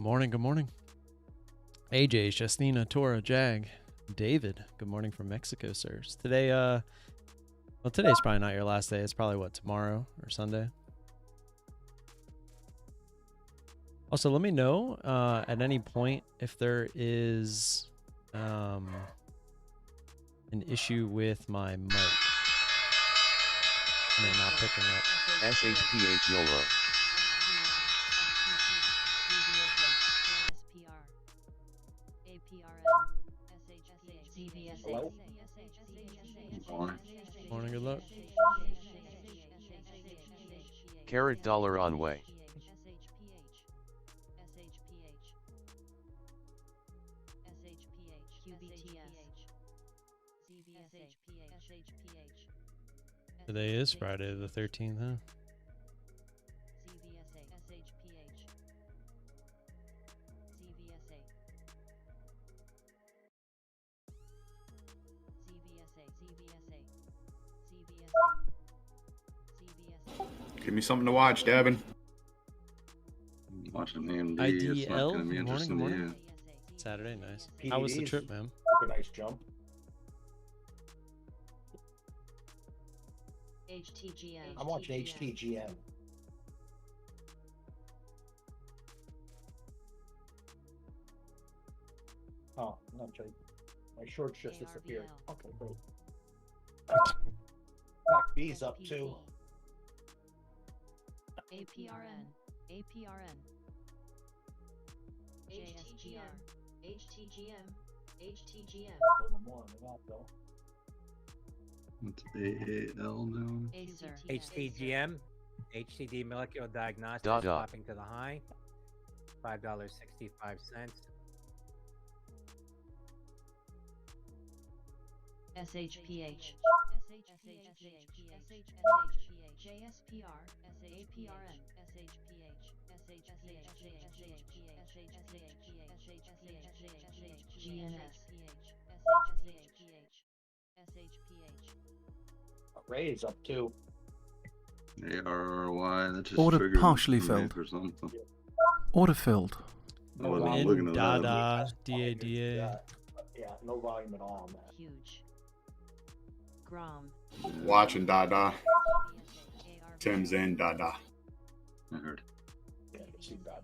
morning. Good morning. AJ, Justina, Tora, Jag, David. Good morning from Mexico, sirs. Today, well, today's probably not your last day. It's probably what, tomorrow or Sunday. Also, let me know at any point if there is an issue with my mic. And it not picking up. SHPH YOLO. Hello? Morning, good luck. Carat dollar on way. Today is Friday the 13th, huh? Give me something to watch, Devin. Watching AMD. IDL, It's not going to be good morning, interesting good to morning. you. Saturday, nice. How was the PDDs. trip, man? Took a nice jump. I'm watching HTGM. Oh, not sure. My shorts just disappeared. Okay, great. Back B's up too. APRN, APRN, JSPR, HTGM, HTGM. A little more than that though. What's AAL doing? Acer, HTGM, HCD Molecular Diagnostics Dot, dot. dropping to the high, $5.65. SHPH, JSPR, APRN, GNS, Array's up too. ARRY, that just Order triggered partially me filled. for something. Order filled. I wasn't volume. looking at that. Dada, DADA. Yeah, no volume at all on that. huge. Grom, Watching Dada. Tim's in Dada. I heard. Yeah, see that.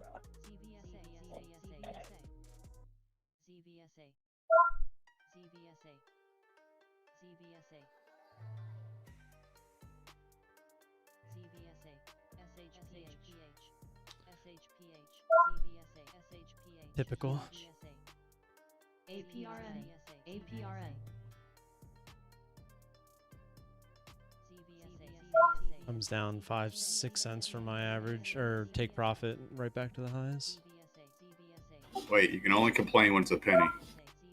Typical. APRN, APRN. Comes down 5-6 cents from my average, or take profit right back to the highs. Wait, you can only complain when it's a penny.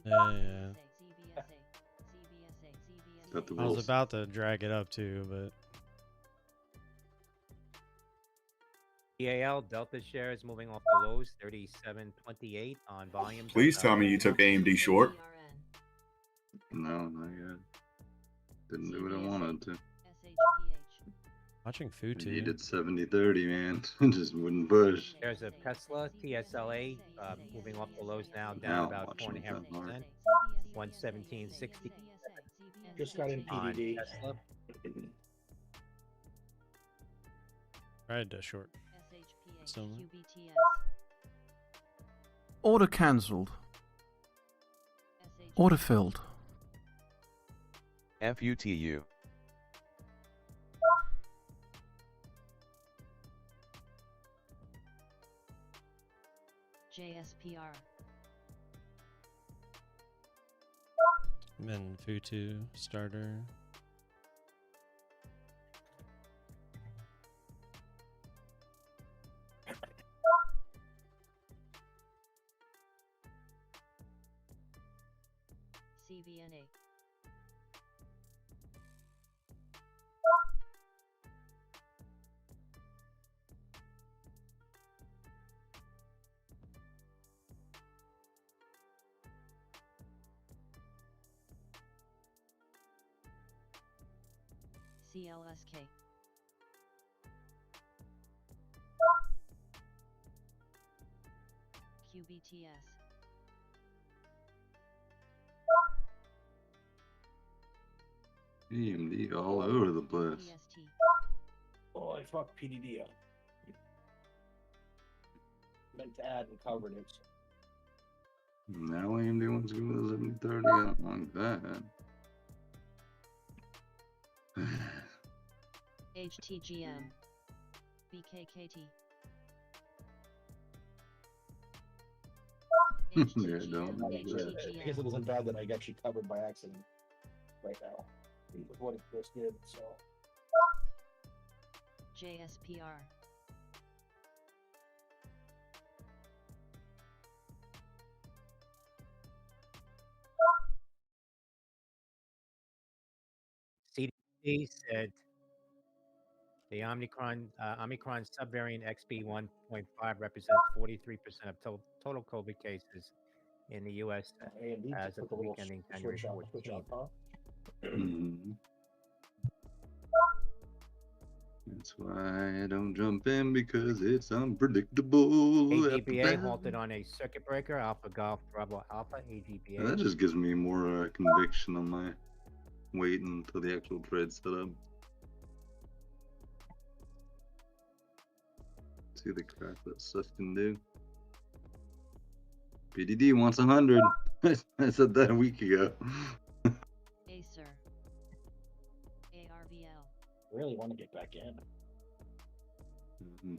Yeah. Got the I was rules. about to drag it up too, but EAL Delta shares moving off the lows, 37.28 on volume. Please tell me you took AMD short. No, not yet. Didn't do what I wanted to. watching He Futu. did 70-30, man. Just wouldn't push. There's a Tesla TSLA moving off the lows now, down Now about watching that 4.5%, 117.60 Just got in on PDD. Tesla. Tried to short. So Order cancelled. Order filled. FUTU. JSPR, then Futu starter. CVNA, CLSK, UBTS. AMD all over the place. PST. Oh, I fucked PDD up. Meant to add and covered it. Now AMD wants to go to 7030. I don't like that. HTGM. BKKT. Yeah, don't. I guess it wasn't bad that I got you covered by accident right now. With what it just did, so. JSPR. CDC said the Omicron subvariant XB1.5 represents 43% of total COVID cases in the U.S. AMD as took of a the little week ending January switch up, 14th. huh? Mhm. That's why I don't jump in because it's unpredictable. AGBA halted on a circuit breaker. Alpha Golf Bravo Alpha AGBA. That just gives me more conviction on my waiting until the actual trade set up. See the crap that stuff can do. PDD wants 100. I said that a week ago. Acer. ARVL. Really want to get back in. Mhm.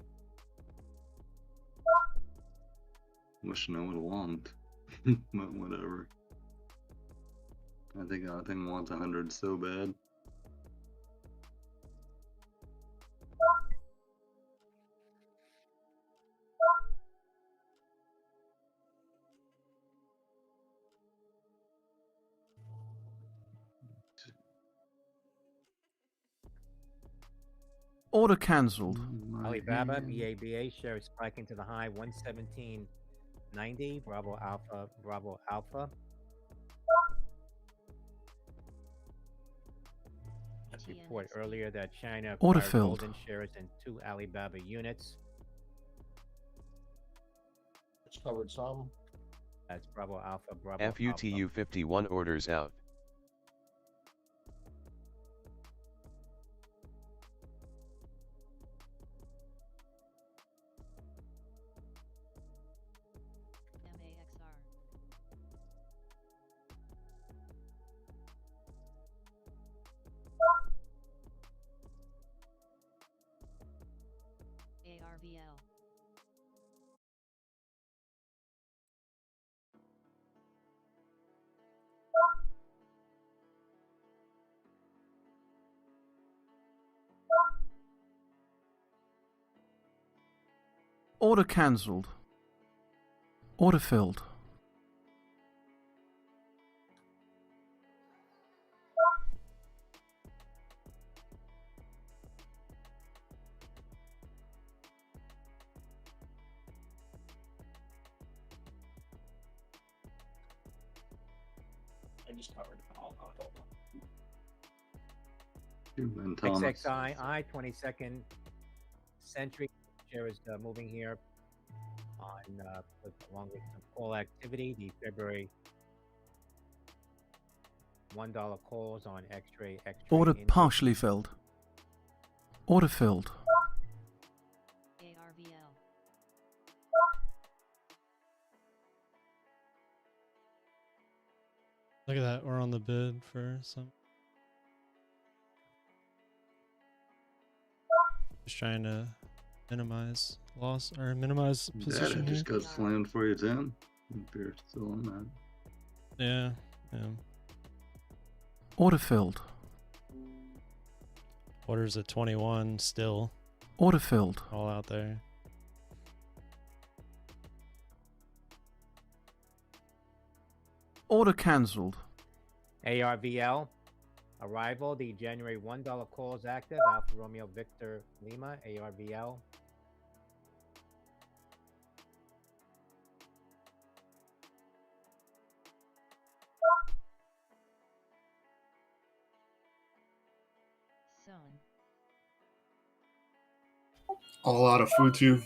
Wishing I would have won. But whatever. I think wants 100 so bad. Order cancelled. Alibaba BABA shares spiking to the high 117.90. Bravo Alpha. Bravo Alpha. Report earlier that China Order acquired filled. golden shares in 2 Alibaba units. It's covered some. That's Bravo Alpha. Bravo Alpha. FUTU 51 orders out. MAXR. ARVL. Order cancelled. Order filled. I just covered. I'll hold on. And Thomas. XXI 22nd century share is moving here on along with some call activity. The February $1 calls on X-ray. Order partially filled. Order filled. ARVL. Look at that. We're on the bid for some. Just trying to minimize loss or minimize position That here. just got slammed for you, Tim. If you're still on that. Yeah. Yeah. Order filled. Orders at 21 still. Order filled. All out there. Order cancelled. ARVL. Arrival. The January $1 calls active. Alpha Romeo Victor Lima. ARVL. Son. All out of Futu.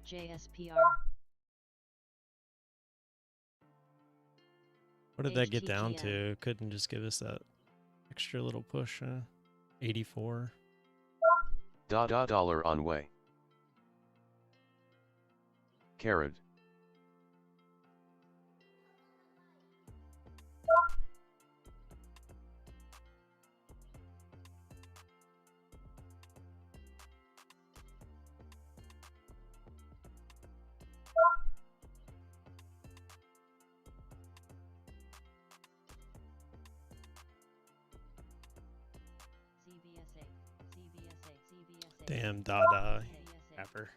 JSPR. What did that get down HTGM. to? Couldn't just give us that extra little push, huh? 84. Dollar on way. Carrot. CBSA. CBSA. CBSA. Damn, Dada. CBSA. Rapper.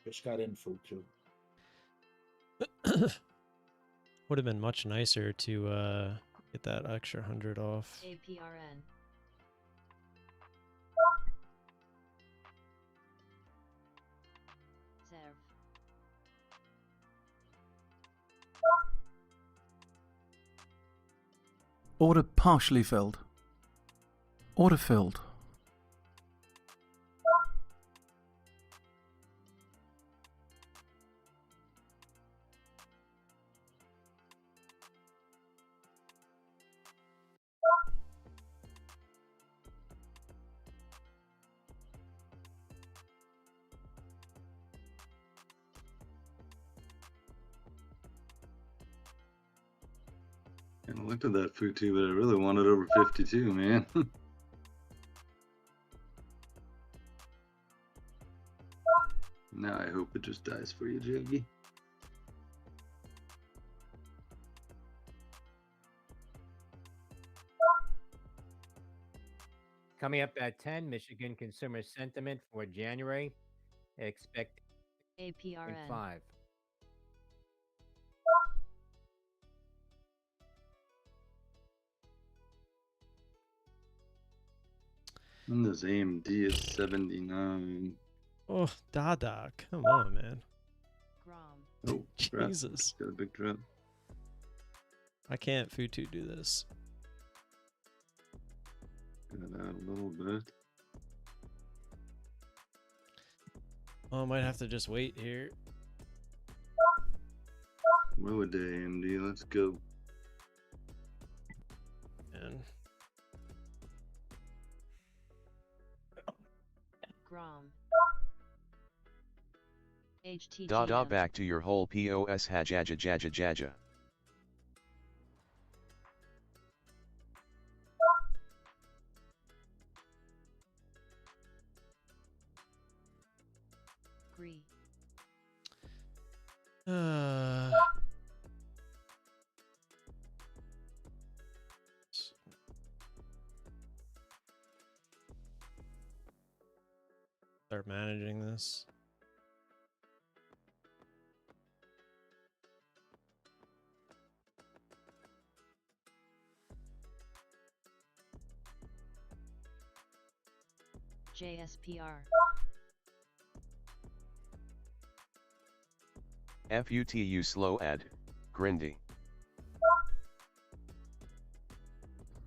Just got in food too. Would have been much nicer to get that extra 100 off. APRN. Serve. Order partially filled. Order filled. And I looked at that Futu, but I really wanted over 52, man. Now I hope it just dies for you, Jiggy. Coming up at 10, Michigan consumer sentiment for January. Expect APRN. 5. And this AMD is 79. Oh, Dada. Come on, man. Grom. Oh, crap. Jesus. Got a big drop. I can't Futu do this. Got out a little bit. Well, I might have to just wait here. Low day AMD, let's go. And Grom. HTGM. Dada back to your whole POS hajaja jaja jaja. Gree. Start managing this. JSPR. FUTU slow ad. Grindy.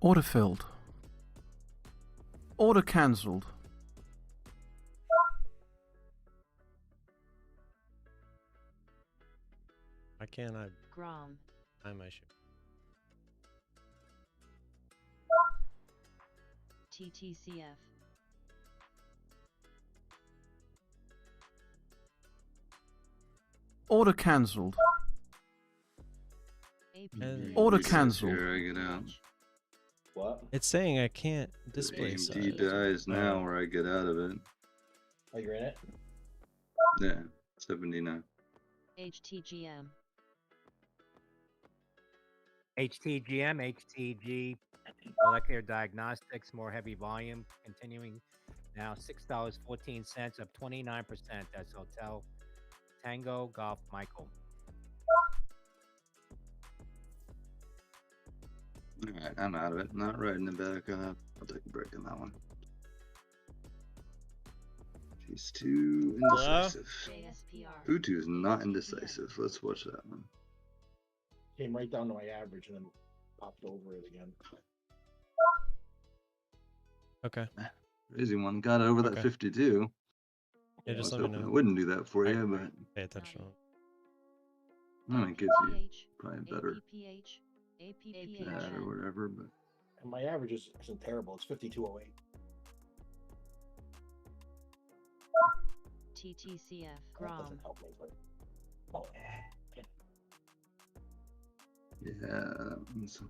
Order filled. Order cancelled. Why can't I Grom. time my shit? TTCF. Order cancelled. APRN. Order Reset cancelled. Here, I get out. What? It's saying I can't The display AMD size. dies now where I get out of it. Oh, you're in it? Yeah, 79. HTGM. HTGM, HTG, molecular diagnostics, more heavy volume, continuing now $6.14, up 29%. That's Hotel Tango Golf Michael. Alright, I'm out of it. Not riding it back up. I'll take a break on that one. He's too Hello? indecisive. JSPR. Futu is not indecisive. Let's watch that one. Came right down to my average and then popped over it again. Okay. Crazy one. Got it over that Okay. 52. Yeah, I just was let me hoping know. it wouldn't do that for I- you, but Pay attention. it gives you probably better APPH. that or whatever. But And my average isn't terrible. It's 5208. TTCF. That Grom. doesn't help me, but oh, yeah, it's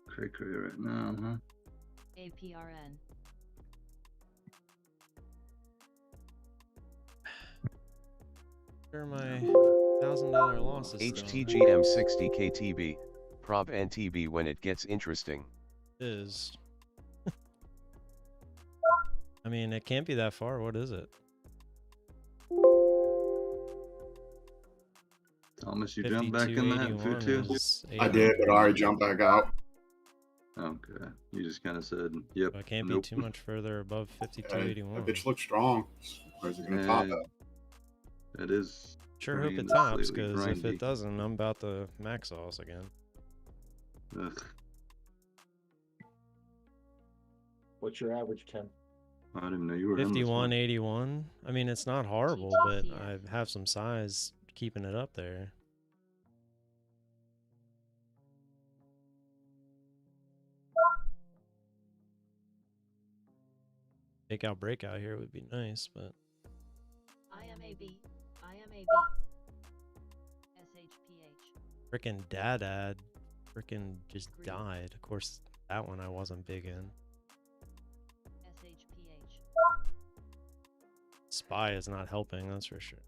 cray cray right now, huh? APRN. Where are my $1,000 losses? still? HTGM 60 KTB. Prob NTB when it gets interesting. Is. I mean, it can't be that far. What is it? Thomas, you jumped back in that 52.81 Futu? is I did, but I already jumped back out. Okay. You just kind of said, yep. So I can't nope. be too much further above That 52.81. bitch looks strong. Where's it gonna top at? It is. Sure hope it Green is tops, slightly because if grindy. it doesn't, I'm about to max sauce again. Ugh. what's your average, Ken? I didn't even know you were in this one. 51.81. I mean, it's not horrible, but I have some size keeping it up there. Take out breakout here would be nice, but IMAB. IMAB. SHPH. frickin' Dad frickin' just died. Of course, that one I wasn't big in. SHPH. SPY is not helping, that's for sure.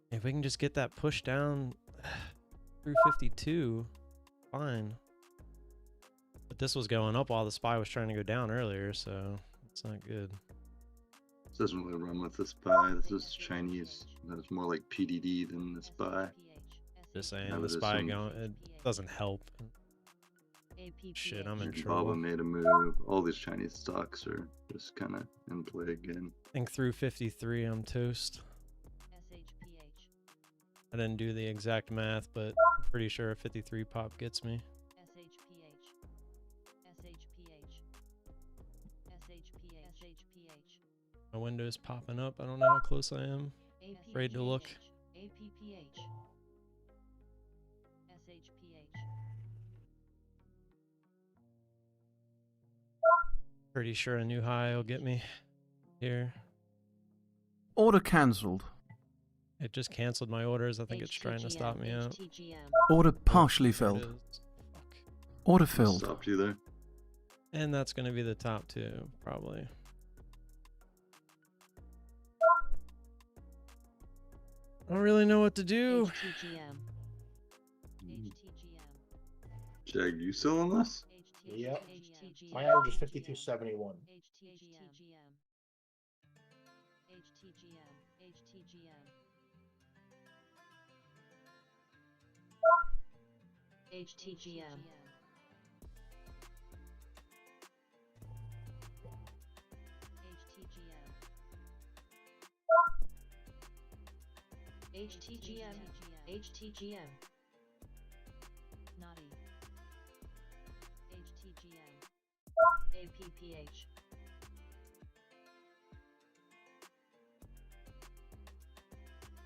If we can just get that push down through 52, fine. But this was going up while the SPY was trying to go down earlier, so it's not good. This doesn't really run with the SPY. This is Chinese. That is more like PDD than the SPY. Just saying, I the would SPY assume- going, it doesn't help. Shit, I'm in And trouble. Baba made a move. All these Chinese stocks are just kind of in play again. I think through 53, I'm toast. SHPH. I didn't do the exact math, but I'm pretty sure a 53 pop gets me. SHPH. SHPH. SHPH. SHPH. My window's popping up. I don't know how close I am. Afraid to look. APPH. SHPH. Pretty sure a new high will get me here. Order cancelled. It just canceled my orders. I think it's trying to stop me out. HTGM. Order partially There it filled. is. Fuck. Order filled. Stopped you there. And that's going to be the top two, probably. I don't really know what to do. HTGM. HTGM. Jag, you still on this? Yep. HTGM. My average is 5271. HTGM. HTGM. HTGM. HTGM. HTGM. HTGM. Naughty. HTGM. APPH.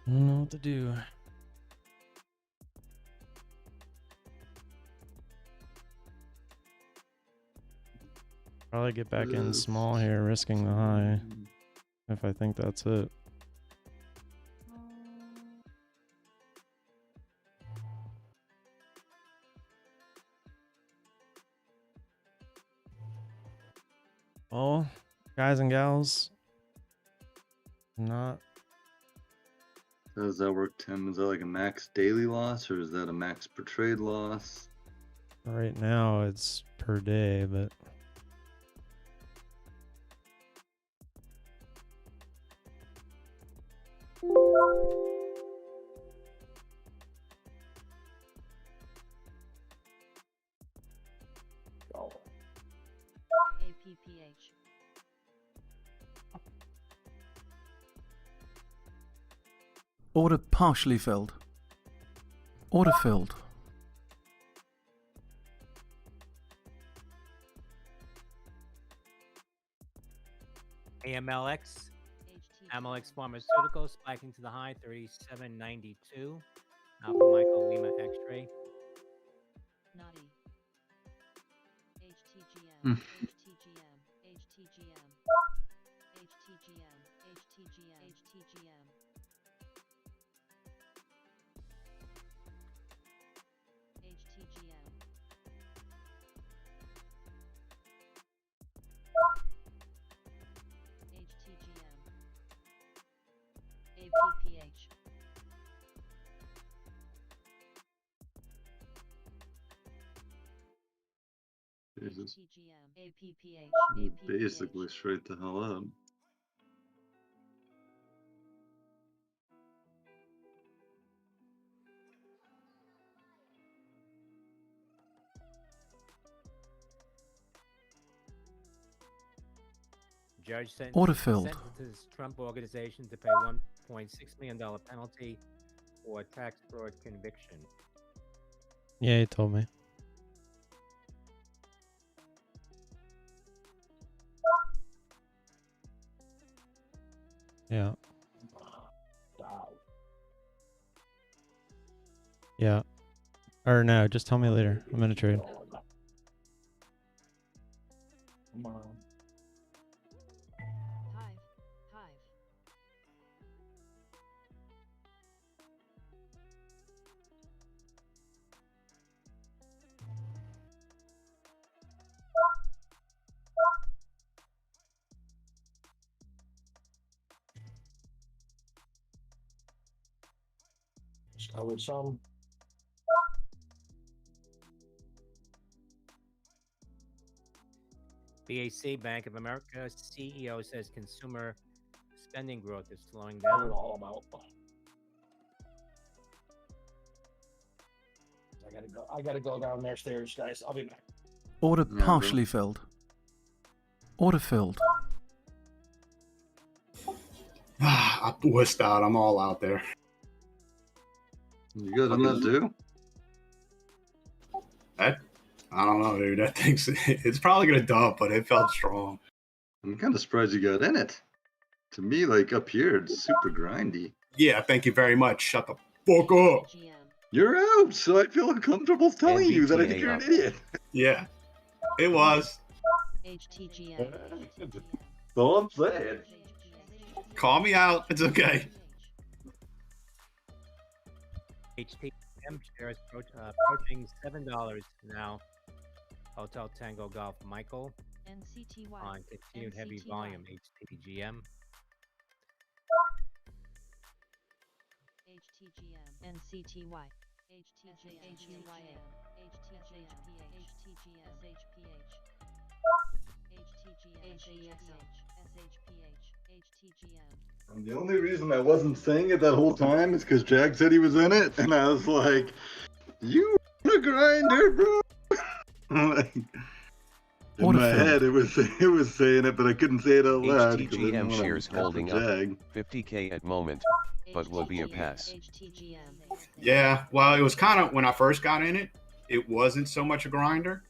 I don't know what to do. Probably get back in small here, risking the high. If I think that's it. Well, guys and gals, not How does that work, Tim? Is that like a max daily loss or is that a max per trade loss? right now, it's per day, but Oh, Order partially filled. Order filled. AMLX, AMLX Pharmaceuticals spiking to the high, 37.92. Alpha Michael Lima X-ray. Naughty. HTGM, Hmm. HTGM, HTGM, HTGM, HTGM, HTGM. HTGM. HTGM. APPH. Jesus. HTGM. APPH. Basically straight the hell up. Judge Order filled. sentences Trump organization to pay $1.6 million penalty for tax fraud conviction. Yeah, he told me. Yeah. Wow. Yeah. Or no, just tell me later. I'm in a trade. Come on. Hive. Hive. Start with some. BAC, Bank of America CEO says consumer spending growth is slowing I down. don't know all about. I gotta go down their stairs, guys. I'll be back. Order Yeah, bro. partially filled. Order filled. I wussed out. I'm all out there. You good on that too? I don't know, dude. That thing's it's probably gonna dump, but it felt strong. I'm kind of surprised you got in it. To me, like up here, it's super grindy. Yeah, thank you very much. Shut the fuck up. HTGM. You're out, so I feel uncomfortable telling you that I think NBTA you're an up. idiot. Yeah, it was. HTGM. That's all I'm saying. Call me out. It's okay. HTM shares approaching $7 now. Hotel Tango Golf Michael NCTY. on continued heavy NCTY. volume. HTGM. HTGM. NCTY. HTGM. HTGM. HTGM. HTGM. And the only reason I wasn't saying it that whole time is because Jack said he was in it, and I was like, "You a grinder, bro." Like, in Order my filled. head, it was saying it, but I couldn't say it out loud. 'cause I didn't HTGM wanna shares mess with holding up. Jag. 50K at moment, but will be a pass. HTGM. Yeah, well, it was kind of when I first got in it, it wasn't so much a grinder.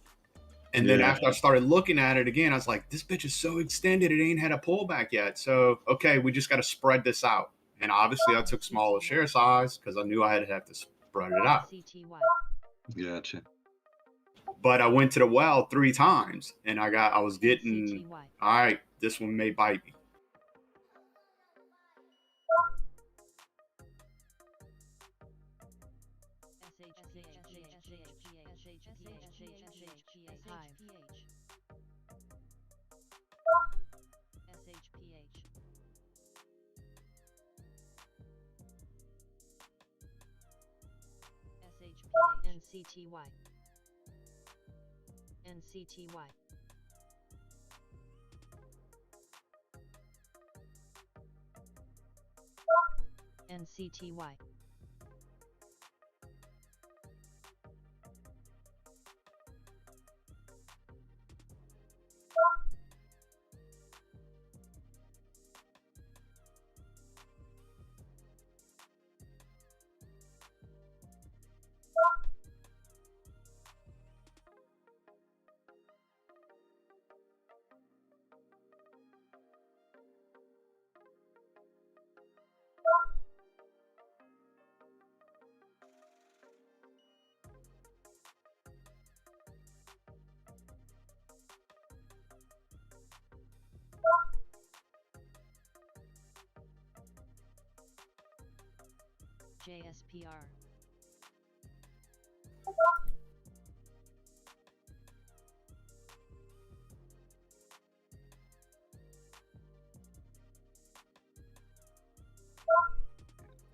And then Yeah. after I started looking at it again, I was like, this bitch is so extended, it ain't had a pullback yet. So, okay, we just got to spread this out. And obviously, I took smaller share size because I knew I had to have to spread it out. CTY. Gotcha. But I went to the well 3 times, and I was getting, CTY. all right, this one may bite me. NCTY. NCTY. NCTY. JSPR.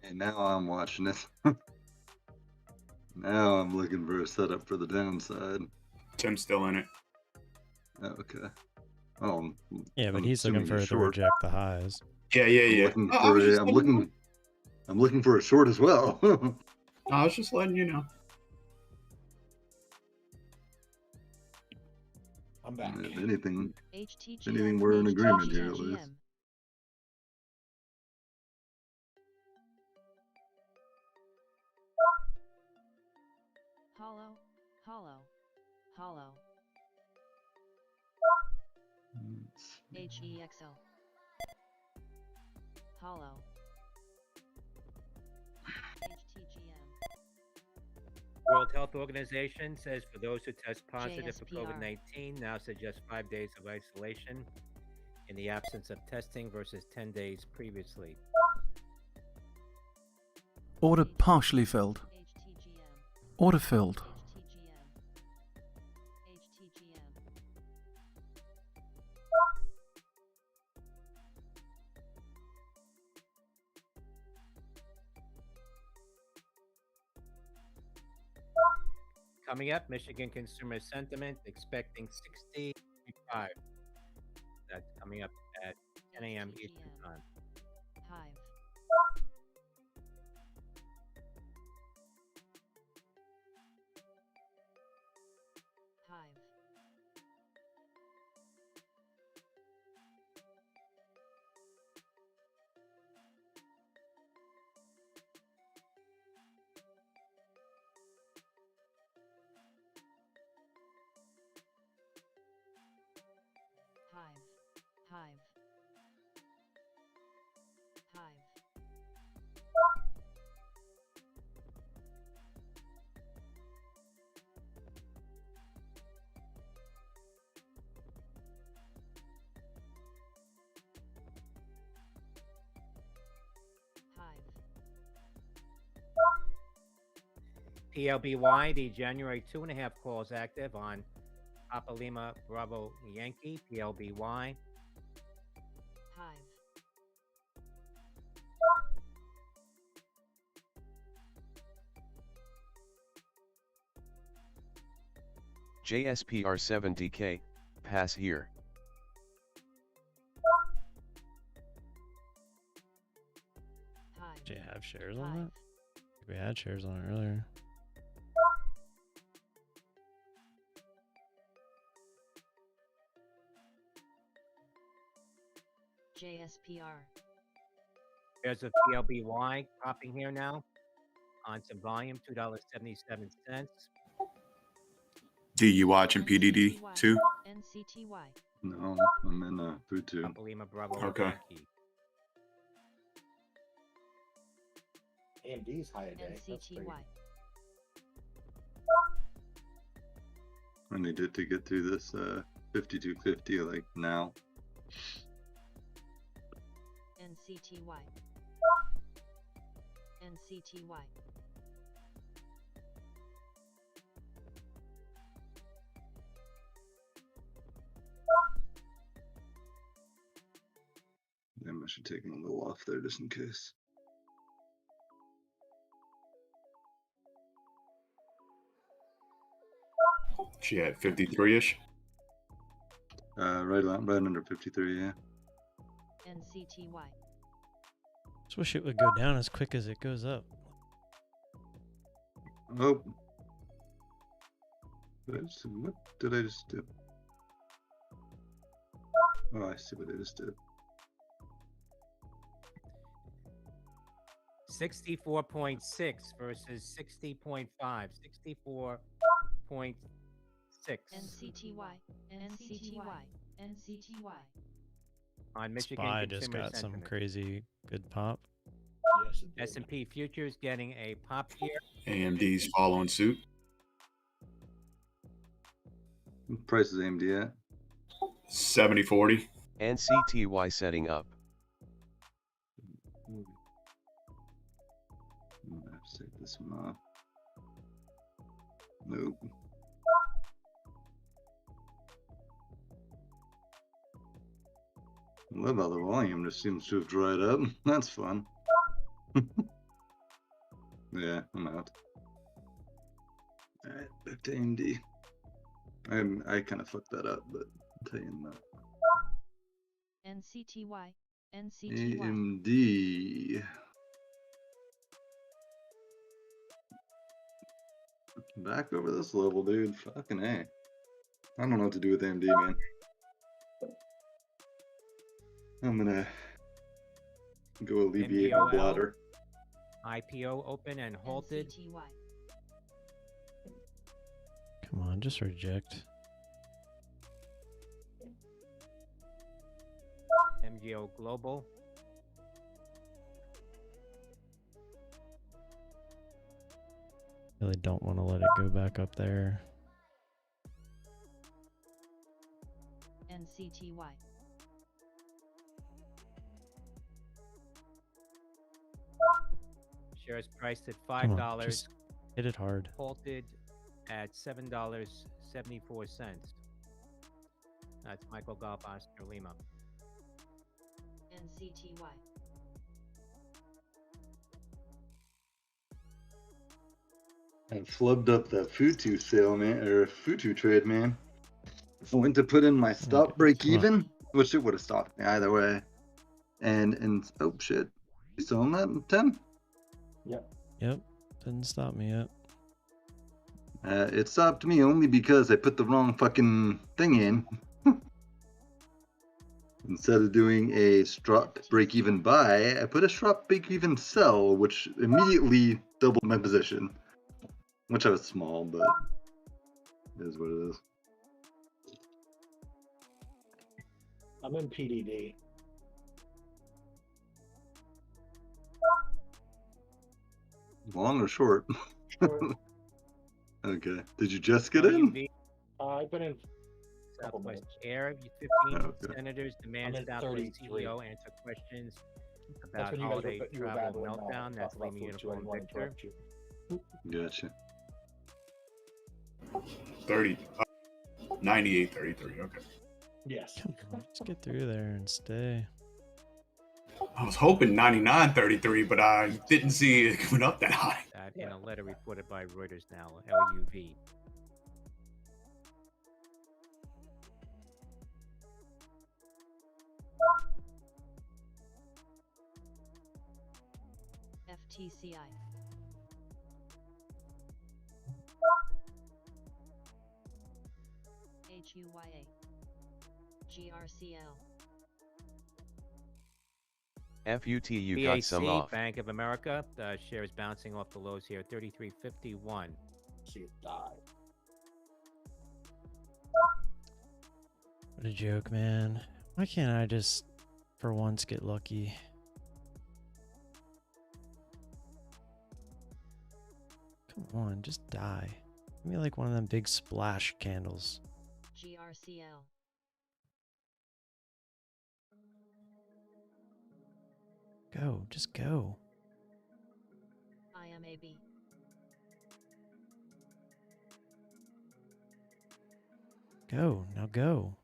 And now I'm watching it. Now I'm looking for a setup for the downside. Tim's still in it. Oh, okay. Oh, Yeah, but I'm he's looking assuming for you're it to short. reject the highs. Yeah, yeah, I'm yeah. looking Oh, I for was a, just I'm letting you looking I'm looking for a short as well. know. I was just letting you know. I'm back. If anything, HTGM. we're in agreement here, at least. HTGM. Hollow, hollow, hollow. HEXL. Hollow. HTGM. World Health Organization says for those who test positive for JSPR. COVID-19, now suggests 5 days of isolation in the absence of testing versus 10 days previously. Order partially filled. HTGM. Order filled. HTGM. HTGM. Coming up, Michigan consumer sentiment expecting 65. That's coming up at 10 a.m. Eastern HTGM. Time. Hive. Hive. Hive. Hive. Hive. Hive. PLBY, the January 2.5 calls active on Papa Lima Bravo Yankee, PLBY. Hive. JSPR 70K, pass here. Hive. Did you have shares on Hive. that? We had shares on it earlier. JSPR. There's a PLBY popping here now on some volume, $2.77. D, you watching PDD too? NCTY. No, I'm in through 2. Papa Lima Bravo Okay. Yankee. AMD's high a day. That's crazy. NCTY. I needed to get through this 5250 like now. NCTY. NCTY. Damn, I should take a little off there just in case. She had 53-ish. Right under 53, yeah. NCTY. Just wish it would go down as quick as it goes up. Oh. What did I just do? Oh, I see what I just did. 64.6 versus 60.5. 64.6. NCTY. NCTY. NCTY. On Michigan SPY just consumer got some sentiment. crazy good pop. Yes, it did. S&P futures getting a pop here. AMD's following suit. What price is AMD at? 70-40. NCTY setting up. this one off. Nope. I love how the volume just seems to have dried up. That's fun. Yeah, I'm out. Alright, back to AMD. I kind of fucked that up, but I'll tell you that. NCTY, AMD. Back over this level, dude. Fucking A. I don't know what to do with AMD, man. I'm gonna go alleviate my NDOL. bladder. IPO open and halted. NCTY, Come on, just reject. MGO Global. Really don't want to let it go back up there. NCTY, Shares priced at Come on, $5. just hit it hard. Halted at $7.74. That's Michael Golf Oscar Lima. NCTY, I flubbed up that Futu sale, man, or Futu trade, man. I went to put in my stop Okay, break come on. even, which it would have stopped me either way. And oh shit, you still on that 10? Yep. Yep, didn't stop me yet. It stopped me only because I put the wrong fucking thing in. Instead of doing a strop break even buy, I put a strop break even sell, which immediately doubled my position. Which I was small, but it is what it is. I'm in PDD. Long or short? Short. Okay. Did you just get in? LUV, I've been in couple Southwest minutes. Air, 15 Okay. senators demand I'm at Southwest 33. CEO answer questions That's about when you guys holiday were travel battling, meltdown. That's talking about Lima food, too. I Uniform didn't want to Victor. interrupt you. Gotcha. 30, 98, 33. Okay. Yes. Come on, just get through there and stay. I was hoping 99, 33, but I didn't see it coming up that high. That in a letter reported by Reuters now, LUV. FTCI, HUYA, GRCL, FUTU got some BAC, off. Bank of America, the share is bouncing off the lows here, 33.51. See it die. What a joke, man. Why can't I just, for once, get lucky? Come on, just die. Give me like one of them big splash candles. GRCL, Go, just go. IMAB, Go, now go.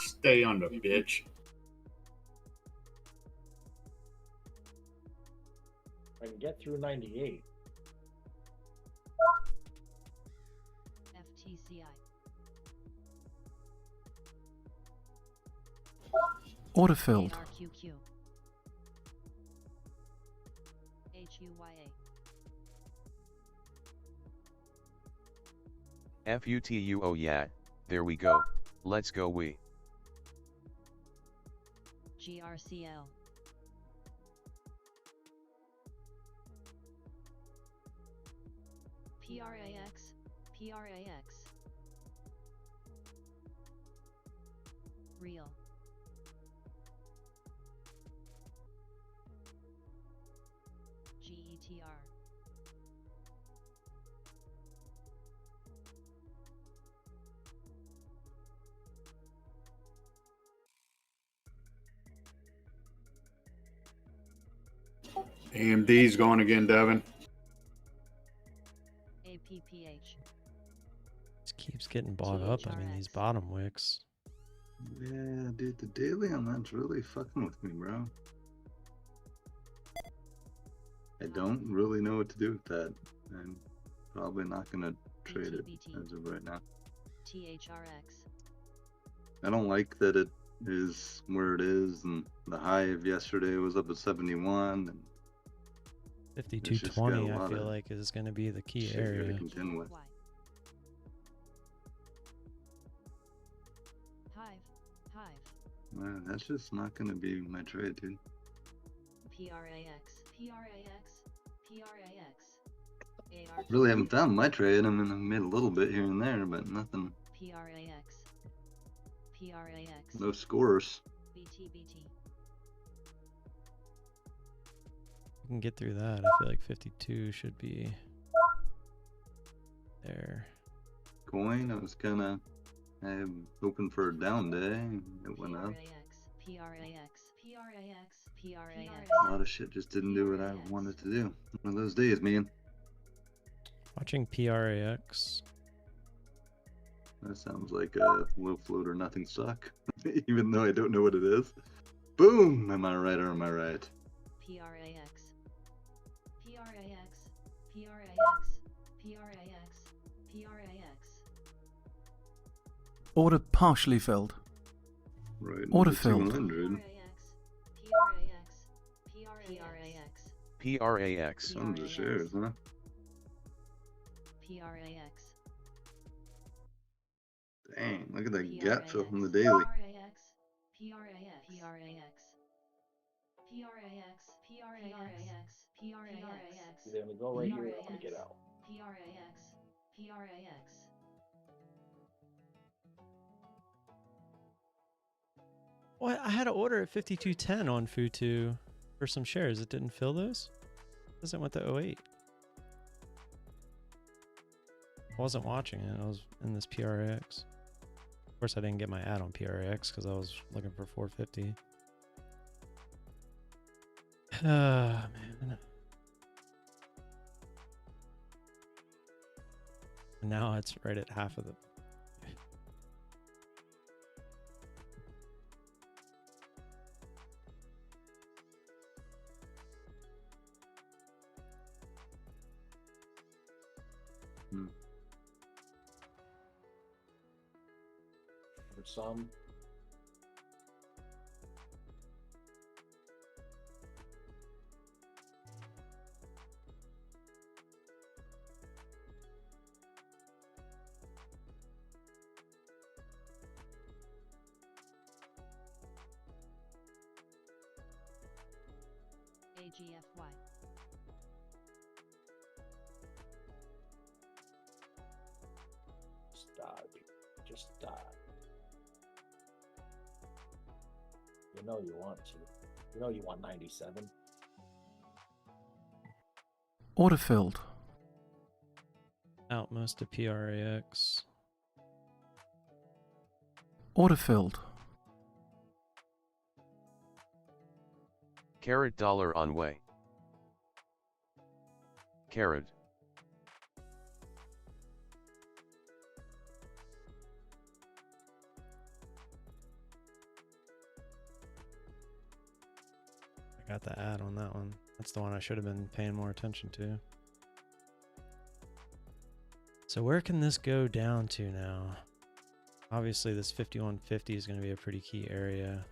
Stay under, bitch. I can get through 98. FTCI, Order filled. ARQQ, HUYA, FUTU, oh yeah, there we go. Let's go we. GRCL, PRAX, PRAX, Real, GETR, AMD's going again, Devin. APPH. Just keeps getting bought up. I mean, these THRX. bottom wicks. Yeah, dude, the daily on that's really fucking with me, bro. I don't really know what to do with that. I'm probably not gonna trade it BTBT. as of right now. THRX. I don't like that it is where it is, and the high of yesterday was up at 71, and It's just got a 5220, I lot feel of like, is going to be the key shit here to area. contend with. GFY. Hive. That's just not gonna be my trade, dude. PRAX. PRAX. PRAX. AR. Really haven't found my trade. I mean, I've made a little bit here and there, but nothing. PRAX. PRAX. No scores. BTBT. We can get through that. I feel like 52 should be there. Coin, I was I'm hoping for a down day. It went up. PRAX. PRAX. PRAX. A lot of shit just didn't do what I wanted to do. One of those days, man. Watching PRAX. That sounds like a low float or nothing stock, even though I don't know what it is. Boom! Am I right or am I right? PRAX. PRAX. PRAX. PRAX. PRAX. Order partially filled. Right. Order number filled. 200. PRAX. Tons of shares, huh? PRAX. Dang, look at that gap fill from the daily. PRAX. PRAX. PRAX. PRAX. PRAX. They're gonna go right here. I'm gonna get out. PRAX. PRAX. What? I had an order at 5210 on Futu for some shares. It didn't fill those? Because it went to 08. I wasn't watching it. I was in this PRAX. Of course, I didn't get my ad on PRAX because I was looking for 450. Ah, man. Now it's right at half of the... For some. AGFY. Just die. Just die. You know you want to. You know you want 97. Order filled. Out most of PRAX. Order filled. Carat dollar on way. Carat. I got the ad on that one. That's the one I should have been paying more attention to. So where can this go down to now? Obviously this 5150 is going to be a pretty key area.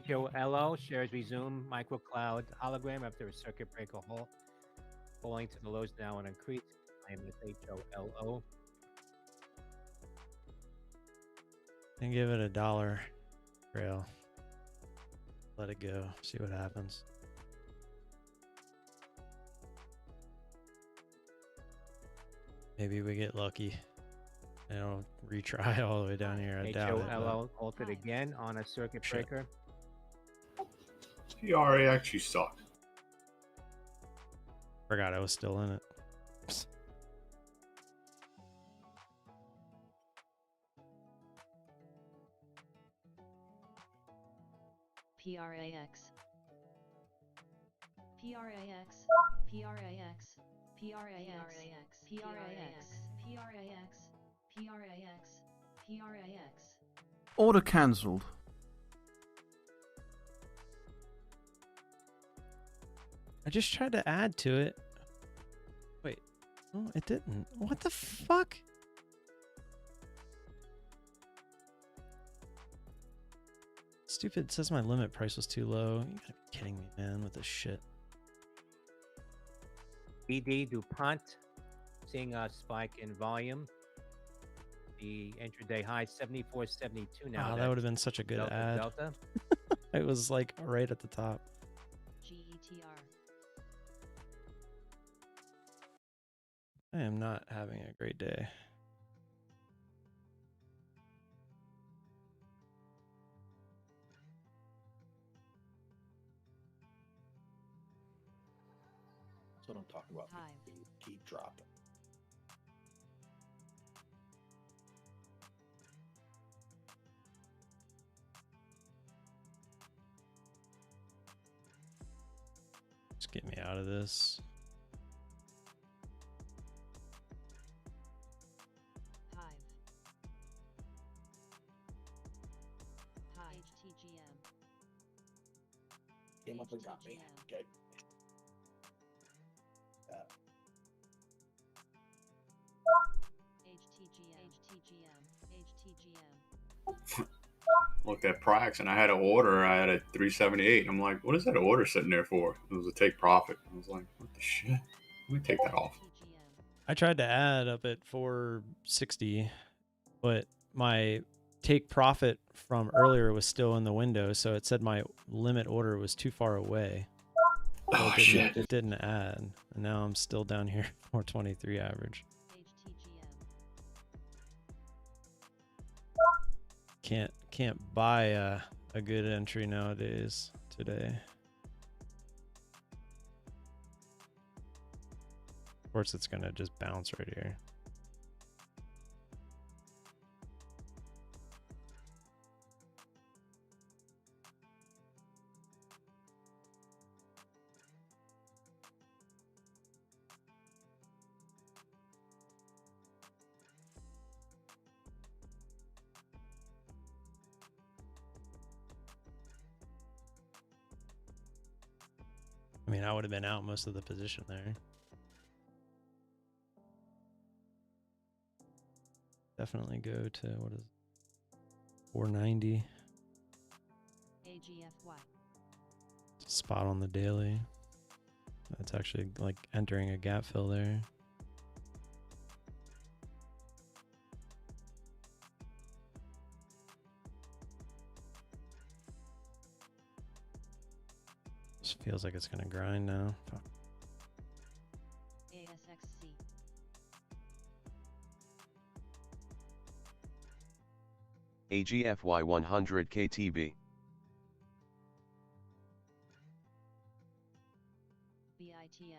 HOLO shares resume microcloud hologram after a circuit breaker halt, falling to the lows now and increase. I am with HOLO. And give it $1 trail. Let it go. See what happens. Maybe we get lucky. And it'll retry all the way down here. I doubt it. HOLO halted again on a circuit Shit. breaker. PRAX, you suck. Forgot I was still in it. PRAX. PRAX. PRAX. PRAX. PRAX. PRAX. PRAX. PRAX. Order cancelled. I just tried to add to it. Wait. Oh, it didn't. What the fuck? Stupid, it says my limit price was too low. You gotta be kidding me, man, with this shit. BD DuPont seeing a spike in volume. The intraday high 74.72 now. Oh, that would have been such a good Delta, ad. Delta. It was like right at the top. GETR. I am not having a great day. That's what I'm talking about. Hive. Keep dropping. Just get me out of this. Hive. Hive. HTGM. Came up and got me. Okay. HTGM. Looked at Prax and I had an order. I had a 378. I'm like, what is that order sitting there for? It was a take profit. I was like, what the shit? Let me take that off. I tried to add up at 460, but my take profit from earlier was still in the window, so it said my limit order was too far away. So Oh, shit. It didn't add. And now I'm still down here, 423 average. Can't buy a good entry nowadays today. Of course, it's gonna just bounce right here. I mean, I would have been out most of the position there. Definitely go to, what is it? 490. AGFY. Spot on the daily. That's actually like entering a gap fill there. This feels like it's gonna grind now. Fuck. ASXC. AGFY 100 KTB. BITF.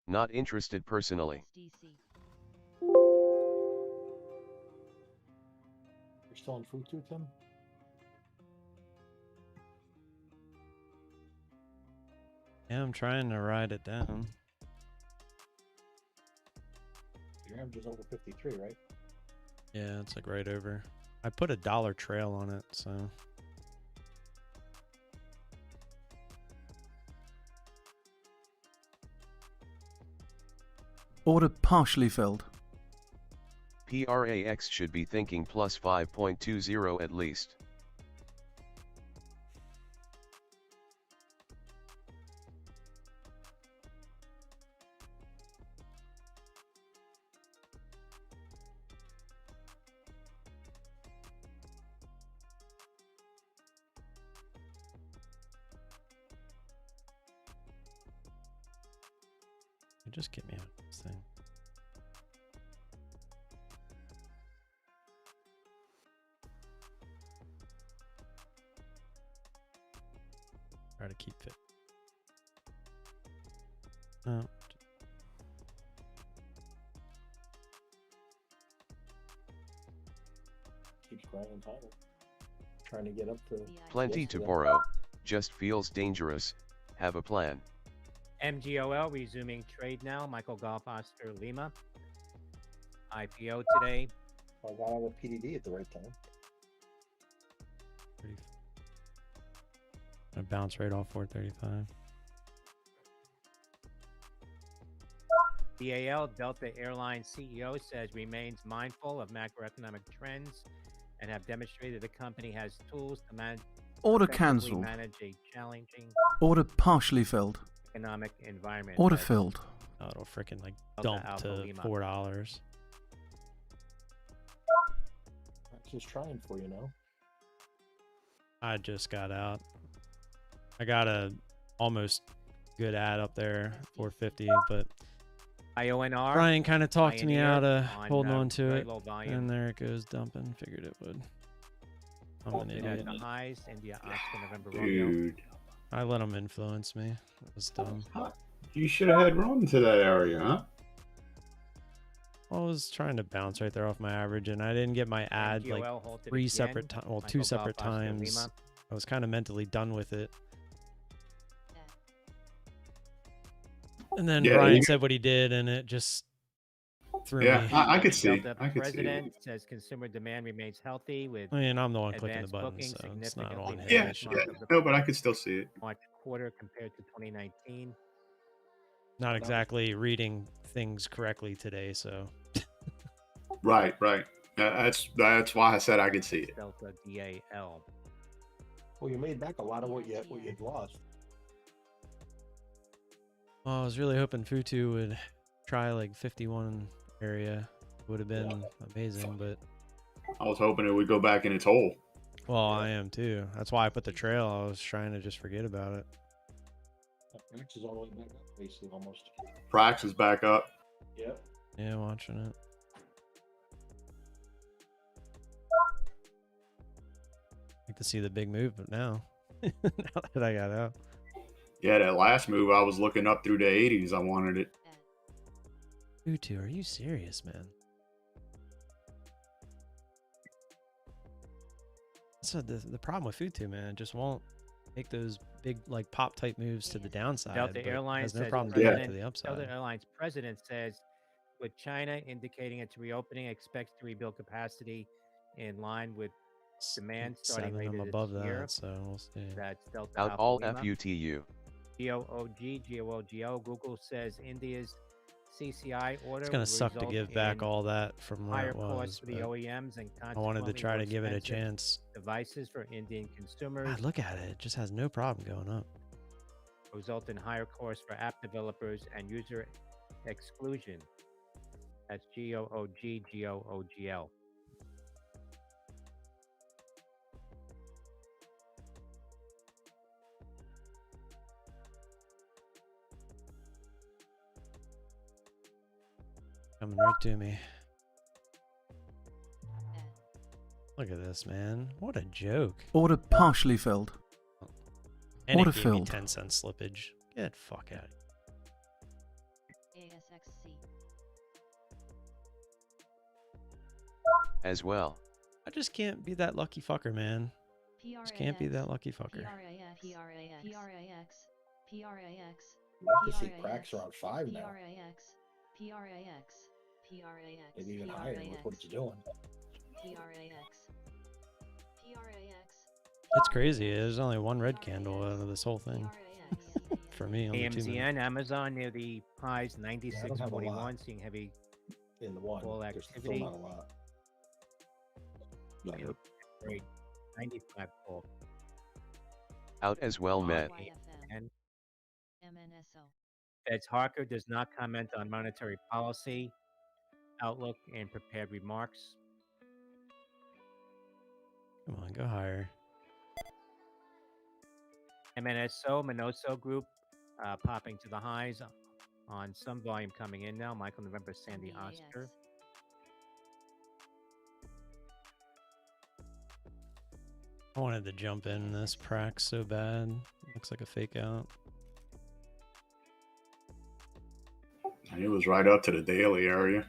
Not interested personally. SDC. You're still in food too, Tim? Yeah, I'm trying to ride it down. Your average is over 53, right? Yeah, it's like right over. I put a dollar trail on it, so. Order partially filled. PRAX should be thinking plus 5.20 at least. Just get me out of this thing. Try to keep fit. Oh, Keeps grinding higher. Trying to get up to. Plenty to yesterday. borrow, just feels dangerous. Have a plan. MGOL resuming trade now. Michael Golf Oscar Lima. IPO today. I got out of PDD at the right time. I bounce right off 435. DAL, Delta Airlines CEO says remains mindful of macroeconomic trends and have demonstrated the company has tools to Order effectively cancelled. manage a challenging Order partially filled. economic environment. Order That's filled. Oh, it'll freaking like Delta dump Alpha to Lima. $4. Just trying for you now. I just got out. I got a almost good ad up there, 450, but IONR. Brian kind of talked me out of Pioneer holding on, on to very it, low volume. and there it goes dumping. Figured it would. I'm an At idiot. the highs, India, Oscar, November, Romeo. Dude, I let them influence me. It was dumb. you should have had run to that area, huh? I was trying to bounce right there off my average, and I didn't get my ad like MGOL halted three again. separate times. Well, Michael two Golf separate Oscar times. Lima. I was kind of mentally done with it. And then Yeah, Brian you- said what he did, and it just threw Yeah, me. I could see. Delta I could see. president says consumer demand remains healthy with I mean, I'm the one clicking the advanced button, bookings so it's not significantly on him. Yeah, It should yeah. be- No, but I could still see it. March quarter compared to 2019. Not exactly reading things correctly today, so Right, right. That's why I said I could see it. Delta DAL. Well, you made back a lot of what you'd lost. well, I was really hoping Futu would try like 51 area. Would have been amazing, but I was hoping it would go back in its hole. well, I am too. That's why I put the trail. I was trying to just forget about it. Max is all the way back up, basically, almost. Prax is back up. Yep. Yeah, watching it. Like to see the big move, but now, now that I got out, Yeah, that last move, I was looking up through the 80s. I wanted it. Futu, are you serious, man? So the problem with Futu, man, it just won't make those big like pop type moves to the downside. Delta but Airlines has no says problem doing it to president- the upside. Delta Airlines president says, with China indicating its reopening, expects to rebuild capacity in line with demand starting 7, later I'm this above that, year. so we'll see. That's Delta Out Alpha all Lima. FUTU. GOOGO. Google says India's CCI order It's gonna will suck to result give back in all that from where higher it costs was. for the but OEMs and I wanted to consequently try more to give it a expensive chance. devices for Indian consumers. God, look at it; it just has no problem going up. Result in higher costs for app developers and user exclusion. That's GOOGL. Coming right to me. Look at this, man! What a joke! Order partially filled. And Order it gave me filled. 10-cent slippage. Get fuck out. ASXC. As well. I just can't be that lucky fucker, man. Just can't be that lucky fucker. I'd like to see cracks around 5 now. Maybe even higher with what it's doing. It's crazy. There's only one red candle out of this whole thing for me. On the 2 minute. AMZN, Amazon near the highs, I don't have a 96.41, lot. seeing heavy In the one, Full there's still activity. not a lot. rate, 95 full. Out as well, Matt. And MNSO. Fed's Harker does not comment on monetary policy outlook in prepared remarks. Come on, go higher. MNSO, Minoso Group, popping to the highs on some volume coming in now. Michael November, Sandy Oscar. I wanted to jump in this prac so bad. Looks like a fake out. And it was right up to the daily area.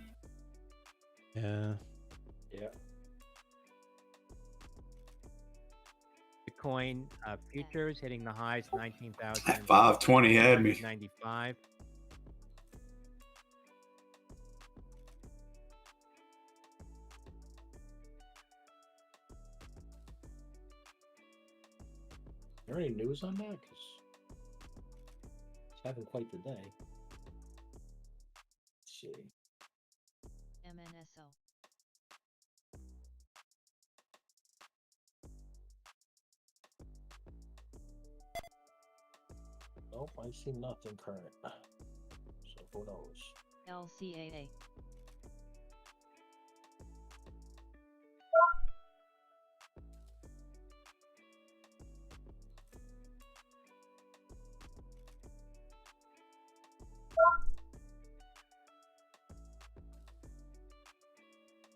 Yeah. Yeah. Bitcoin futures hitting the highs 19,000. 520 had me. 95. There any news on that? Because it's having quite the day. Let's see. MNSO. Nope, I see nothing current. So who knows? LCAA.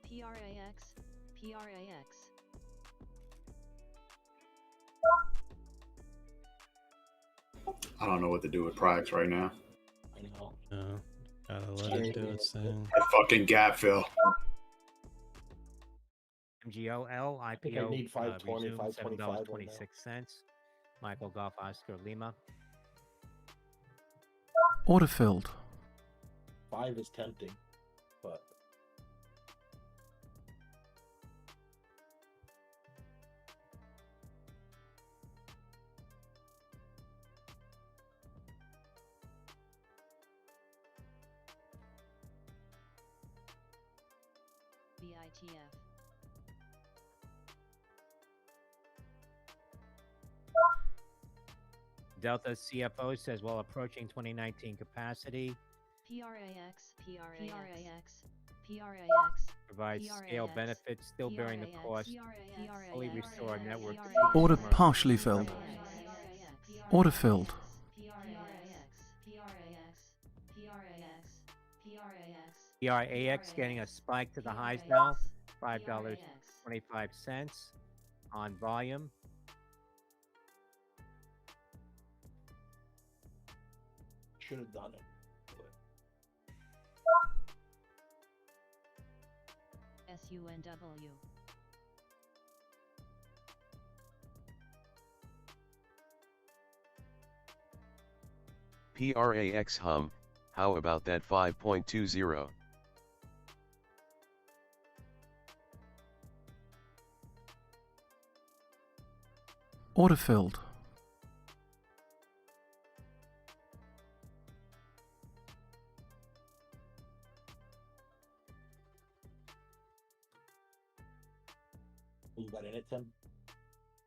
PRAX. PRAX. I don't know what to do with Prax right now. I know. No. Gotta let it do its thing. That fucking gap fill. MGOL think I IPO need 520, resumed 525 $7.26. Michael Golf Oscar Lima. Order filled. 5 is tempting, but VITF. Delta CFO says while approaching 2019 capacity, PRAX. PRAX. PRAX. provides scale benefits, still bearing the cost, fully restore network. Order partially filled. Order filled. PRAX getting a spike to the highs now, $5.25 on volume. should have done it. SUNW. PRAX hum, how about that 5.20? Order filled. You got in it, Tim?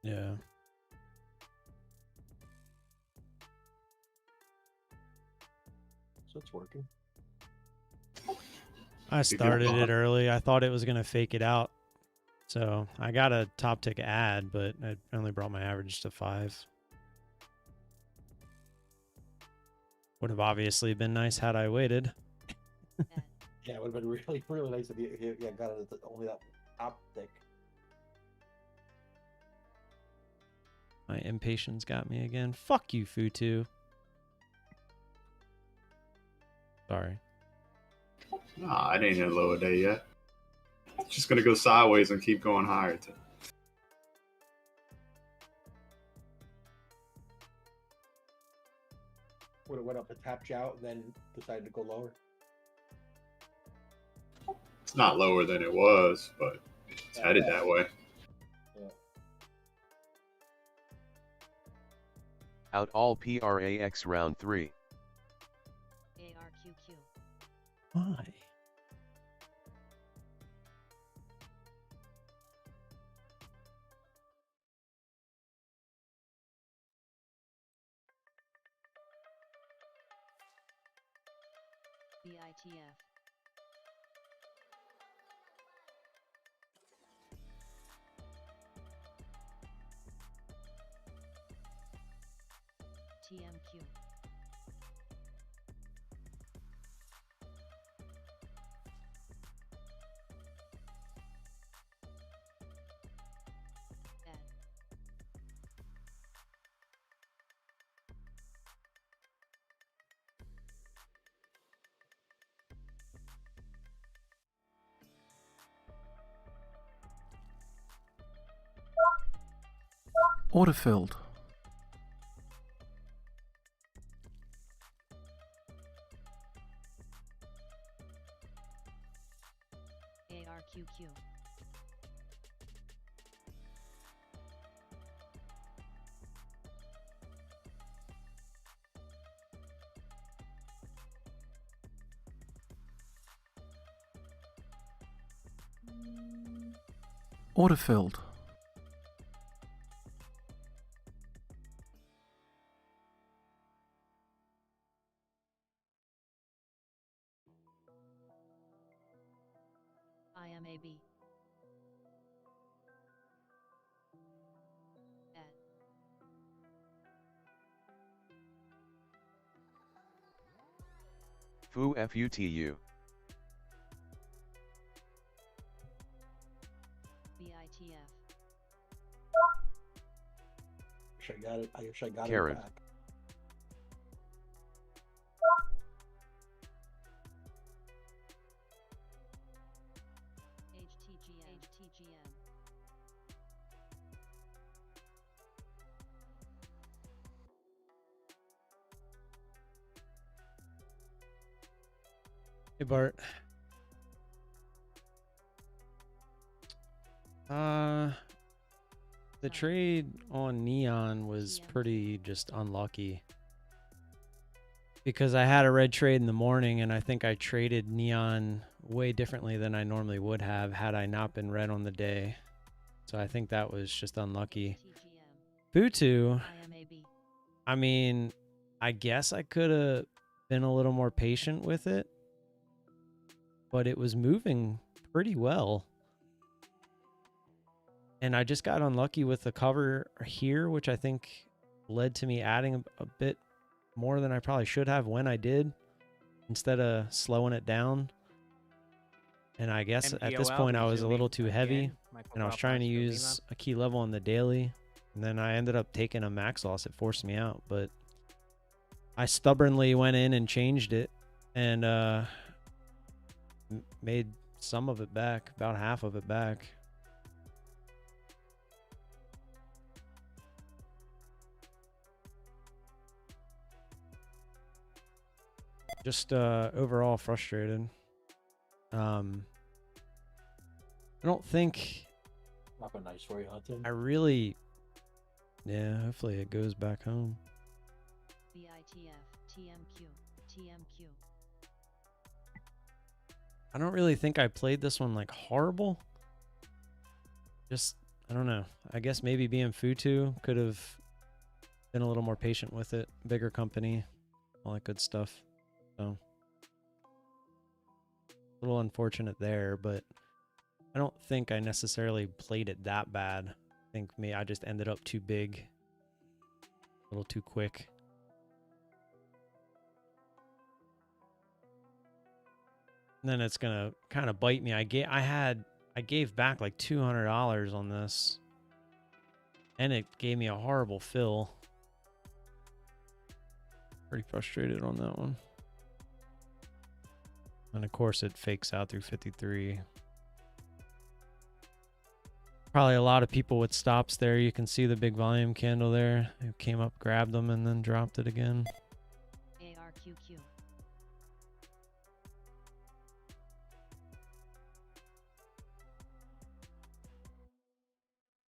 Yeah. So it's working. I started it early. I thought it was going to fake it out. So I got a top tick ad, but I only brought my average to 5. Would have obviously been nice had I waited. Yeah, it would have been really, really nice if you got it at only that optic. My impatience got me again. Fuck you, Futu. Sorry. Nah, it ain't in a lower day yet. It's just gonna go sideways and keep going higher. Would have went up and tapped you out and then decided to go lower. It's not lower than it was, but it's headed that way. Out all PRAX round 3. ARQQ. Why? VITF. TMQ. Ad. Autofilled. ARQQ. Autofilled. IMAB. At. Fu FUTU. BITF. Wish I got it. I wish I got Karen. it back. HTGM. Hey Bart. The trade on Neon was pretty just unlucky. Because I had a red trade in the morning and I think I traded Neon way differently than I normally would have had I not been red on the day. So I think that was just unlucky. Futu, I mean, I guess I could have been a little more patient with it, but it was moving pretty well. And I just got unlucky with the cover here, which I think led to me adding a bit more than I probably should have when I did, instead of slowing it down. And I guess at this point I was a little too heavy, and I was trying to use a key level on the daily, and then I ended up taking a max loss. It forced me out, but I stubbornly went in and changed it, and made some of it back, about half of it back. Just overall frustrated. I don't think Not been nice for you, Hudson. I really. Yeah, hopefully it goes back home. BITF. TMQ. I don't really think I played this one like horrible. Just, I don't know. I guess maybe being Futu could have been a little more patient with it. Bigger company, all that good stuff. So, a little unfortunate there, but I don't think I necessarily played it that bad. I think I just ended up too big, a little too quick. And then it's gonna kind of bite me. I gave back like $200 on this, and it gave me a horrible fill. Pretty frustrated on that one. And of course it fakes out through 53. Probably a lot of people with stops there. You can see the big volume candle there. It came up, grabbed them, and then dropped it again. ARQQ.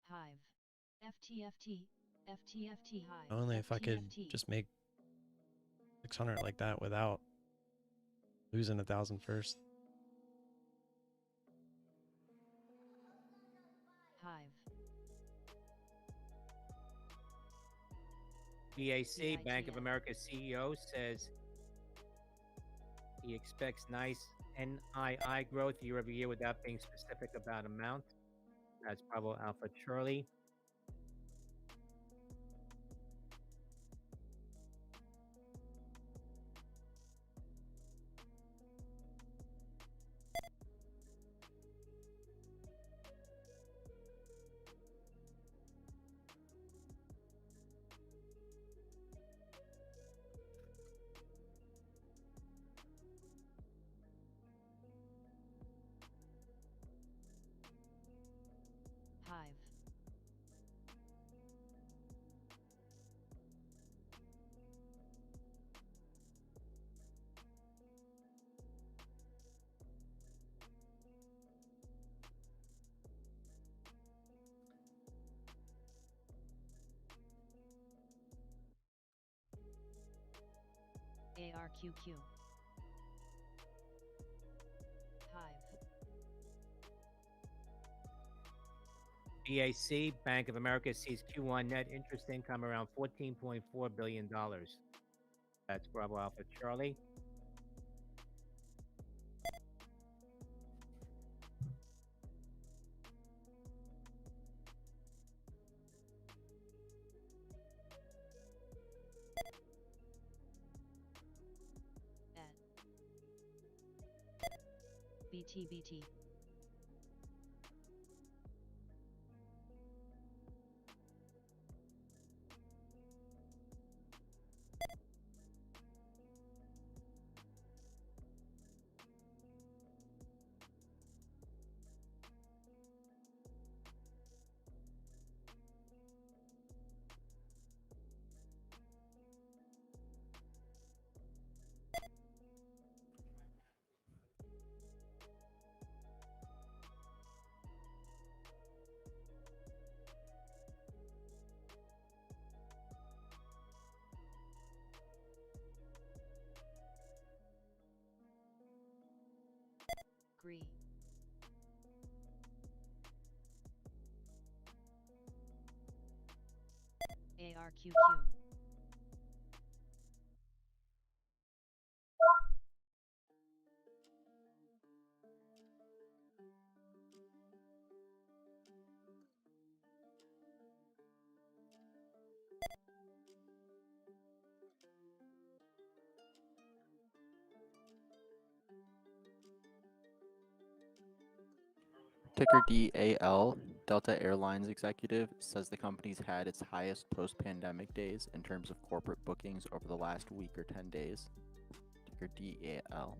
Hive. FTFT. FTFT Hive. Only if I could FTFT. just make 600 like that without losing 1,000 first. Hive. BAC, Bank of America CEO, says he expects nice NII growth year over year without being specific about amount. That's Bravo Alpha Charlie. Hive. ARQQ. Hive. BAC, Bank of America, sees Q1 net interest income around $14.4 billion. That's Bravo Alpha Charlie. BTBT. Agree. ARQQ. Ticker DAL, Delta Airlines executive, says the company's had its highest post-pandemic days in terms of corporate bookings over the last week or 10 days. Ticker DAL.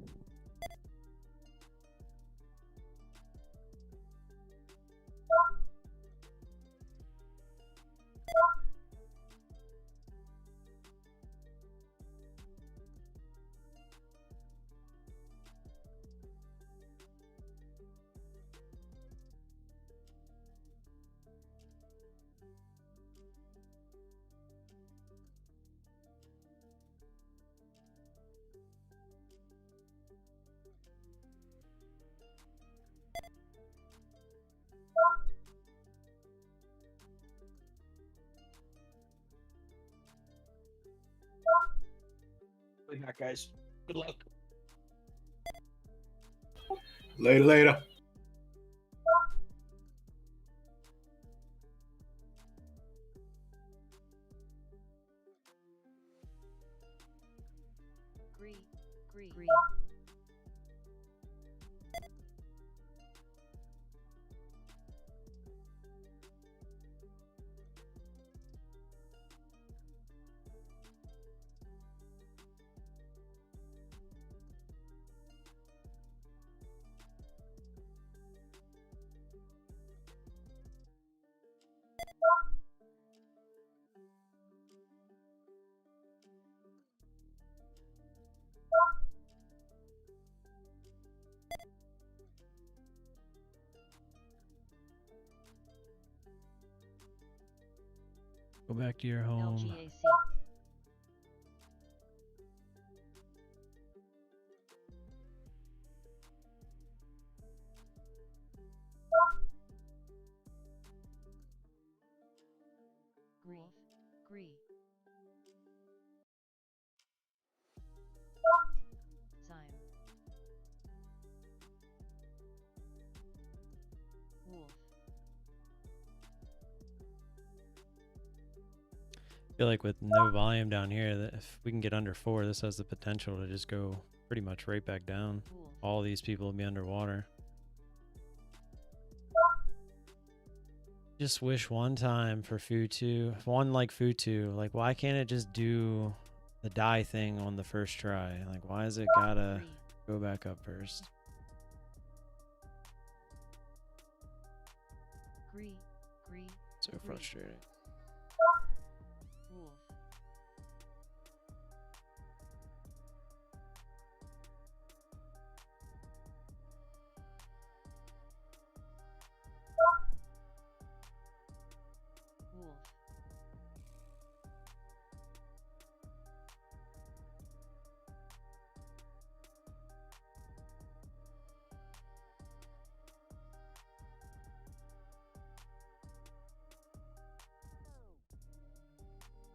Good night, guys. Good luck. Later, later. Agree. Go back to your home. LGAC. Agree. Zyme. Wolf. I feel like with no volume down here, that if we can get under 4, this has the potential to just go pretty much right back down. Wolf. All these people will be underwater. Just wish one time for Futu, one like Futu, like why can't it just do the die thing on the first try? Like why is it gotta go back up first? Agree. So frustrating. Wolf. Wolf.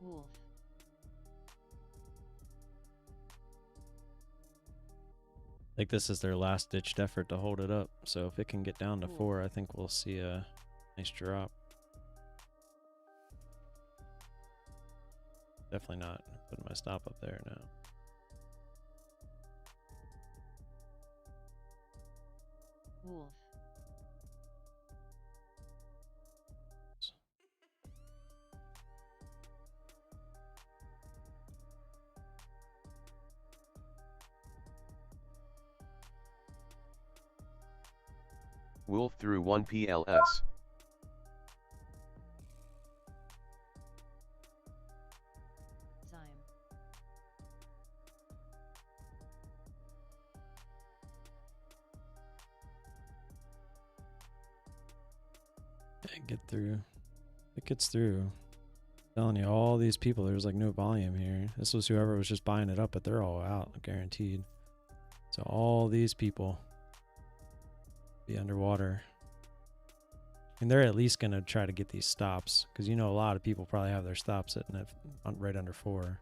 Wolf. I think this is their last ditched effort to hold it up. So if it can get down to 4, I think we'll see a nice drop. Definitely not putting my stop up there now. Wolf. Wolf through 1 PLS. Zyme. Get through. It gets through. I'm telling you, all these people, there's like no volume here. This was whoever was just buying it up, but they're all out, guaranteed. So all these people be underwater. And they're at least going to try to get these stops, because you know a lot of people probably have their stops sitting at right under 4.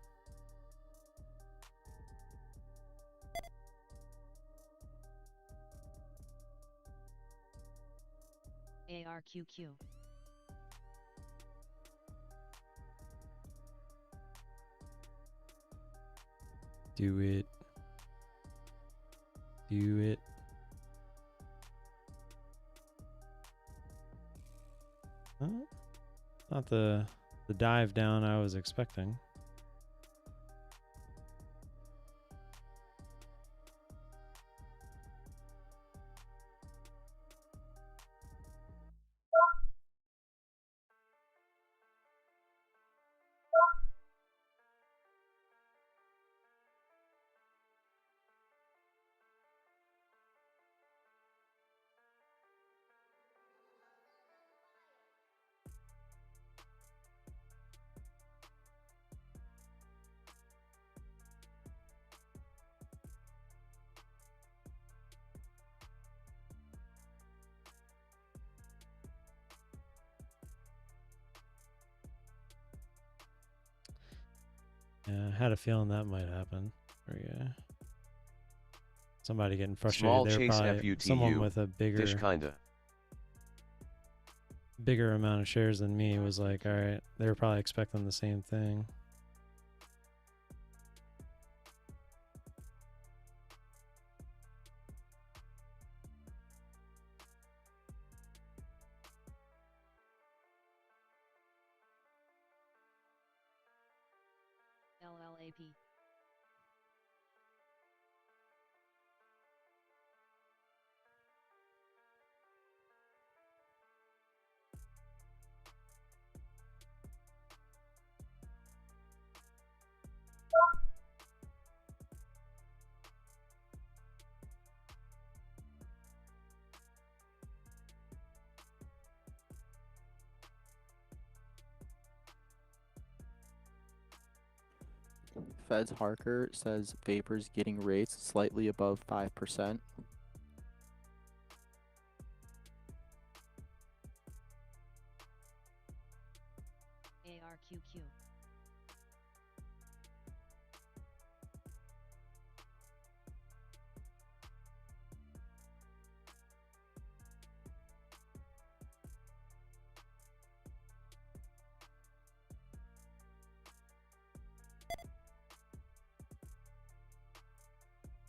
ARQQ. Do it. Do it. Huh? Not the dive down I was expecting. Yeah, I had a feeling that might happen. Or yeah, somebody getting frustrated. Small They're chase probably someone with a Fish kinda. bigger amount of shares than me was like, all right, they were probably expecting the same thing. LLAP. Feds Harker says Vapors getting rates slightly above 5%. ARQQ.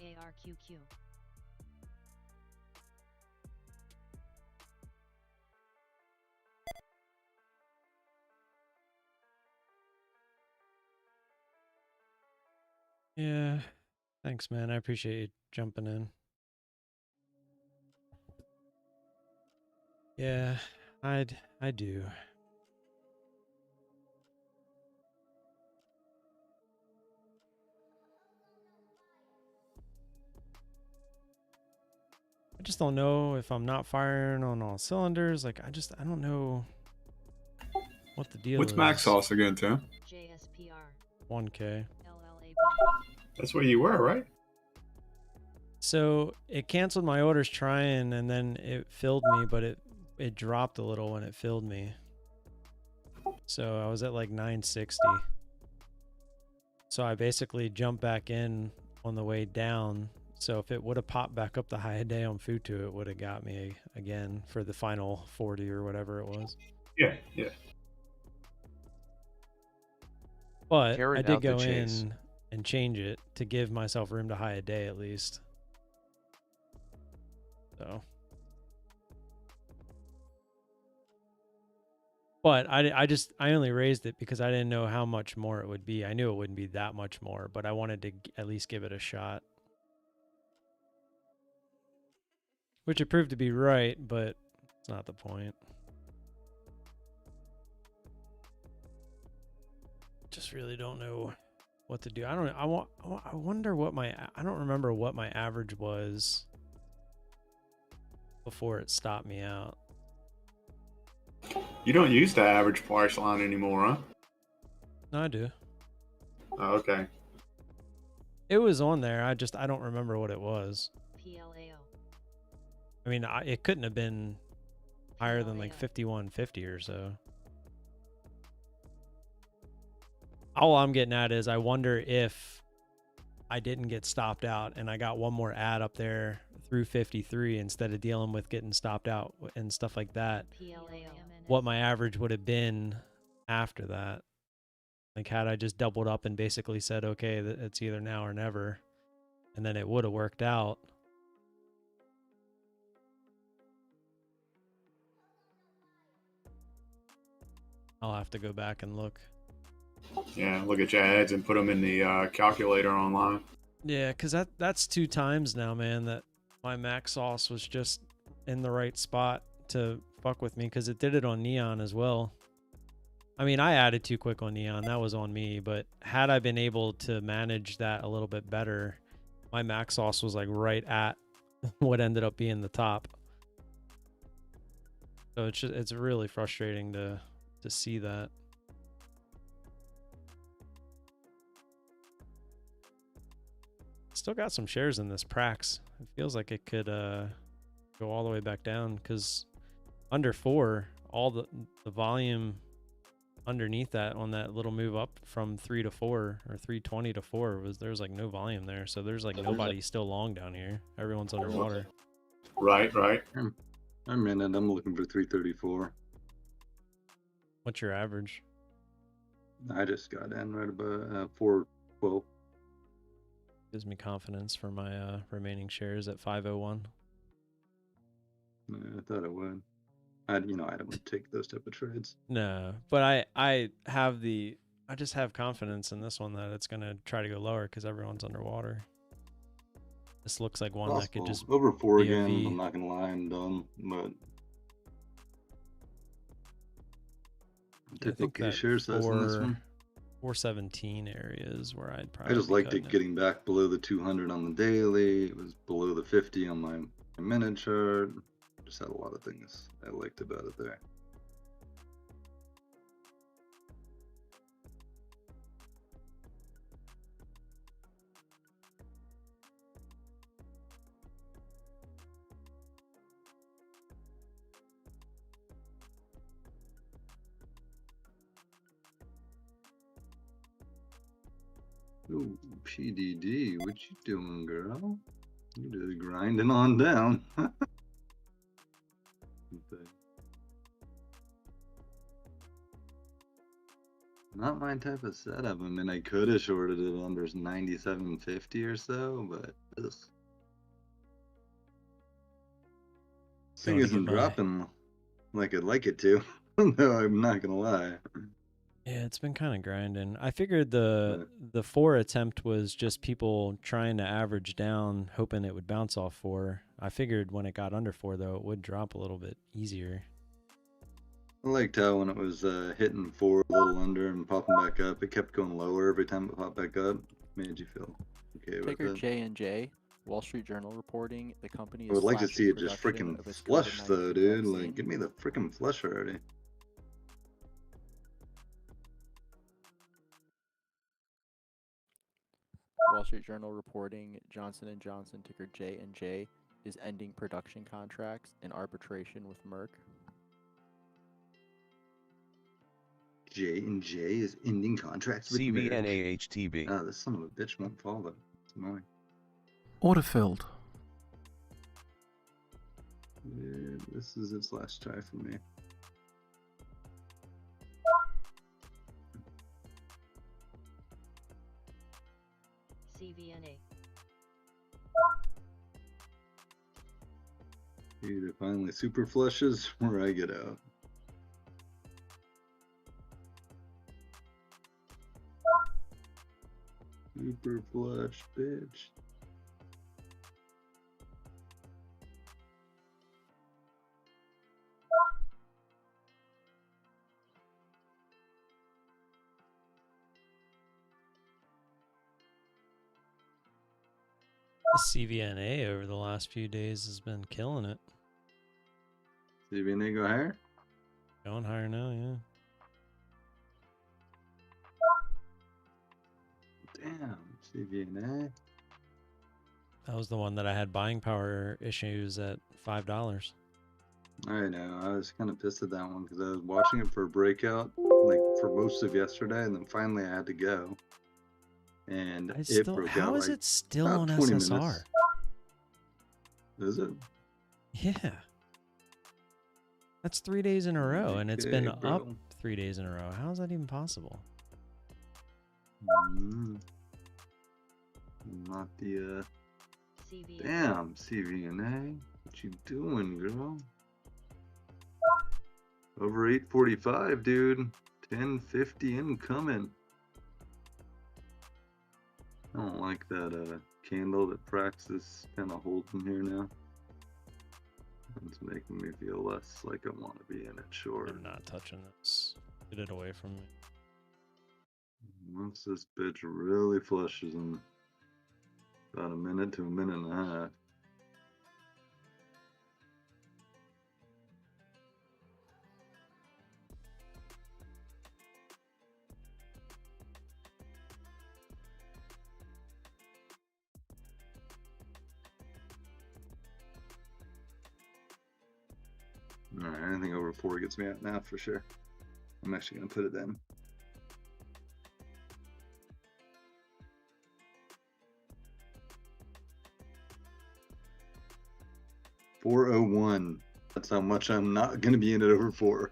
ARQQ. Yeah, thanks, man. I appreciate you jumping in. Yeah, I do. I just don't know if I'm not firing on all cylinders. Like, I don't know what the deal What's is. max sauce again, Tim? JSPR. 1K. LLAP. That's where you were, right? So it canceled my orders trying, and then it filled me, but it dropped a little when it filled me. So I was at like 960. So I basically jumped back in on the way down. So if it would have popped back up the high day on Futu, it would have got me again for the final 40 or whatever it was. Yeah, yeah. But Carrot I did out the go chase. in and change it to give myself room to high a day at least. So, but I only raised it because I didn't know how much more it would be. I knew it wouldn't be that much more, but I wanted to at least give it a shot. Which it proved to be right, but it's not the point. Just really don't know what to do. I wonder what I don't remember what my average was before it stopped me out. You don't use the average price line anymore, huh? No, I do. Oh, okay. It was on there. I don't remember what it was. PLAO. I mean, it couldn't have been higher than like 51.50 or so. All I'm getting at is I wonder if I didn't get stopped out and I got one more ad up there through 53 instead of dealing with getting stopped out and stuff like that. What my average would have been after that. Like had I just doubled up and basically said, okay, it's either now or never, and then it would have worked out. I'll have to go back and look. Yeah, look at your ads and put them in the calculator online. Yeah, because that's 2 times now, man, that my max sauce was just in the right spot to fuck with me, because it did it on Neon as well. I mean, I added too quick on Neon. That was on me. But had I been able to manage that a little bit better, my max sauce was like right at what ended up being the top. So it's really frustrating to see that. Still got some shares in this Prax. It feels like it could go all the way back down, because under 4, all the volume underneath that on that little move up from 3 to 4 or 320 to 4 there's like no volume there. So there's like nobody still long down here. Everyone's underwater. Right. I'm in it. I'm looking for 334. What's your average? I just got in right about 412. Gives me confidence for my remaining shares at 501. Yeah, I thought it would. I don't take those type of trades. No, but I just have confidence in this one that it's gonna try to go lower because everyone's underwater. This looks like one that could just over 4 be a again. V. I'm not gonna lie, I'm done. But I think that share size in this one. 417 areas where I'd probably. I just liked it getting back below the 200 on the daily. It was below the 50 on my minute chart. Just had a lot of things I liked about it there. Ooh, PDD, what you doing, girl? You just grinding on down. Not my type of setup. I mean, I could have shorted it under 97.50 or so, but this thing isn't dropping like I'd like it to. No, I'm not gonna lie. Yeah, it's been kind of grinding. I figured the 4 attempt was just people trying to average down, hoping it would bounce off 4. I figured when it got under 4, though, it would drop a little bit easier. I liked how when it was hitting 4 a little under and popping back up, it kept going lower every time it popped back up. Made you feel okay with Ticker it. J&J, Wall Street Journal reporting the company is I would like to slashing see it just production freaking of its flush COVID-19 though, dude. vaccine. Like, give me the freaking flush already. Wall Street Journal reporting Johnson & Johnson, ticker J&J, is ending production contracts in arbitration with Merck. J&J is ending contracts with Merck. CVNAHTB. Ah, this son of a bitch won't follow. It's annoying. Order filled. Dude, this is its last try for me. CVNA. Either finally super flushes or I get out. Super flush, bitch. The CVNA over the last few days has been killing it. CVNA go higher? Going higher now, yeah. Damn, CVNA. That was the one that I had buying power issues at $5. I know. I was kind of pissed at that one because I was watching it for a breakout, like for most of yesterday, and then finally I had to go. And it broke How out is like it still about on 20 SSR? minutes. Is it? Yeah. That's 3 days in a row, and it's been Okay, bro. up 3 days in a row. How is that even possible? Not the CVNA. damn CVNA. What you doing, girl? Over 845, dude. 1050 incoming. I don't like that candle that Prax is kind of holding here now. It's making me feel less like I want to be in it short. I'm not touching this. Get it away from me. Once this bitch really flushes in about a minute to a minute and a half. Alright, anything over 4 gets me out now for sure. I'm actually going to put it in. $401. That's how much I'm not going to be in it over 4.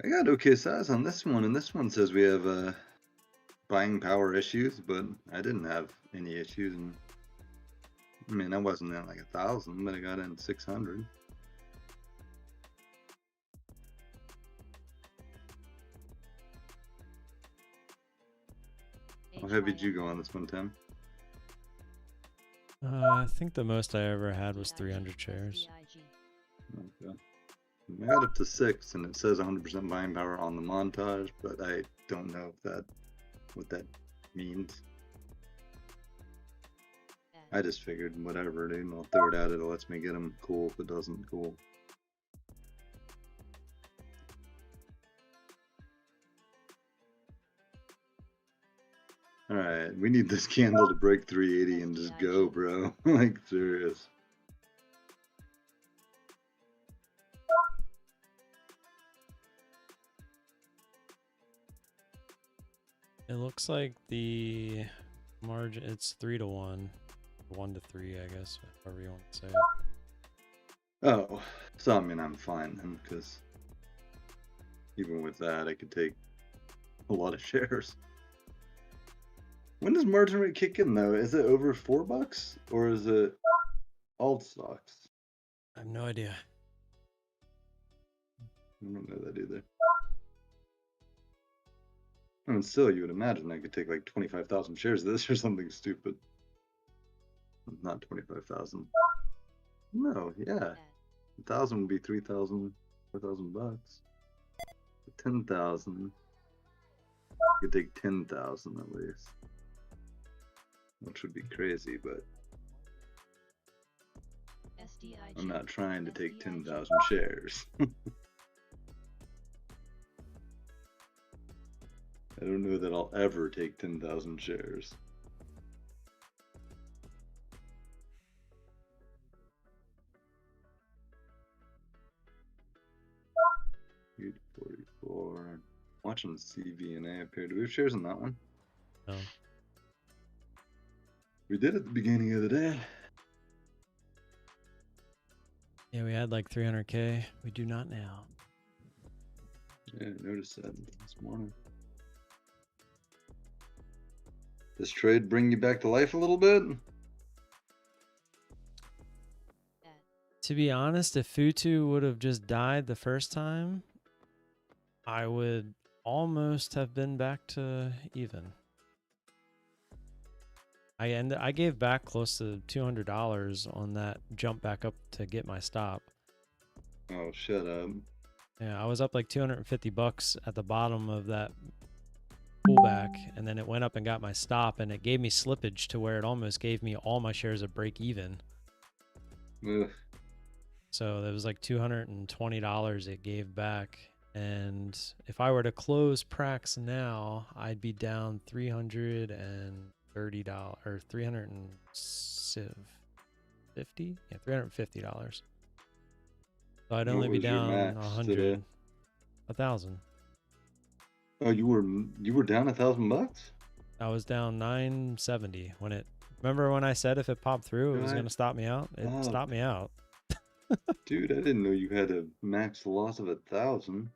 I got okay size on this one, and this one says we have buying power issues, but I didn't have any issues. And I mean, I wasn't in like 1,000, but I got in 600. How heavy did you go on this one, Tim? I think the most I ever had was 300 shares. Okay. I got up to 6, and it says 100% buying power on the montage, but I don't know if what that means. I just figured whatever, dude. I'll throw it out. It lets me get them. Cool. If it doesn't, cool. All right, we need this candle to break 380 and just go, bro. Like serious. It looks like the margin, it's 3 to 1. 1 to 3, I guess, however you want to say it. Oh, so I mean, I'm fine then, because even with that, I could take a lot of shares. When does margin rate kick in, though? Is it over $4, or is it alt stocks? I have no idea. I don't know that either. I mean, still, you would imagine I could take like 25,000 shares of this or something stupid. Not 25,000. No, yeah. 1,000 would be 3,000, 4,000 bucks. 10,000. You could take 10,000 at least. Which would be crazy, but I'm not trying to take 10,000 shares. I don't know that I'll ever take 10,000 shares. $8.44. Watching CVNA up here. Do we have shares in that one? No. We did at the beginning of the day. Yeah, we had like 300K. We do not now. Yeah, I noticed that this morning. This trade bring you back to life a little bit? To be honest, if Futu would have just died the first time, I would almost have been back to even. I gave back close to $200 on that jump back up to get my stop. Oh, shut up. Yeah, I was up like 250 bucks at the bottom of that pullback, and then it went up and got my stop, and it gave me slippage to where it almost gave me all my shares of break even. Ugh. So there was like $220 it gave back. And if I were to close Prax now, I'd be down $330 or $350. Yeah, $350. So I'd only What be was your down max 100, today? 1,000. Oh, you were down $1,000? I was down 970 when it. Remember when I said if it popped through, it was Right. going to stop me out? It Oh. stopped me out. Dude, I didn't know you had a max loss of 1,000.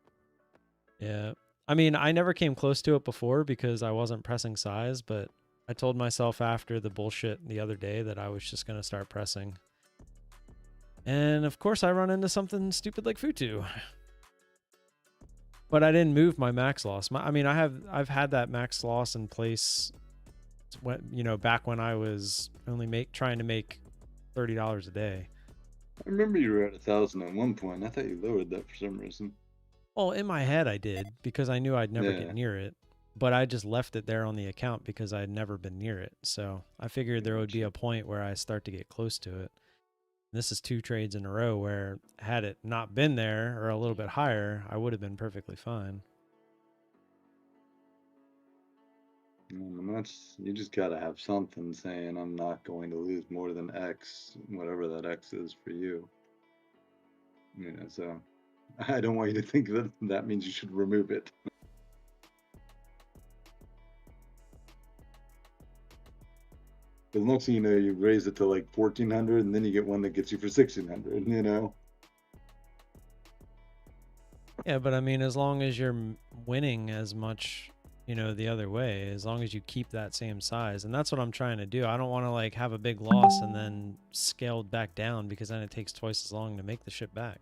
Yeah. I mean, I never came close to it before because I wasn't pressing size, but I told myself after the bullshit the other day that I was just going to start pressing. And of course I run into something stupid like Futu. But I didn't move my max loss. I mean, I've had that max loss in place when, you know, back when I was only trying to make $30 a day. I remember you were at 1,000 at one point. I thought you lowered that for some reason. Well, in my head I did because I knew I'd never Yeah. get near it. But I just left it there on the account because I'd never been near it. So I figured there would be a point where I start to get close to it. This is 2 trades in a row where had it not been there or a little bit higher, I would have been perfectly fine. You just gotta have something saying I'm not going to lose more than X, whatever that X is for you. You know, so I don't want you to think that that means you should remove it. Because next thing you know, you raise it to like 1,400, and then you get one that gets you for 1,600. You know. Yeah, but I mean, as long as you're winning as much, you know, the other way, as long as you keep that same size, and that's what I'm trying to do. I don't want to like have a big loss and then scaled back down because then it takes twice as long to make the ship back.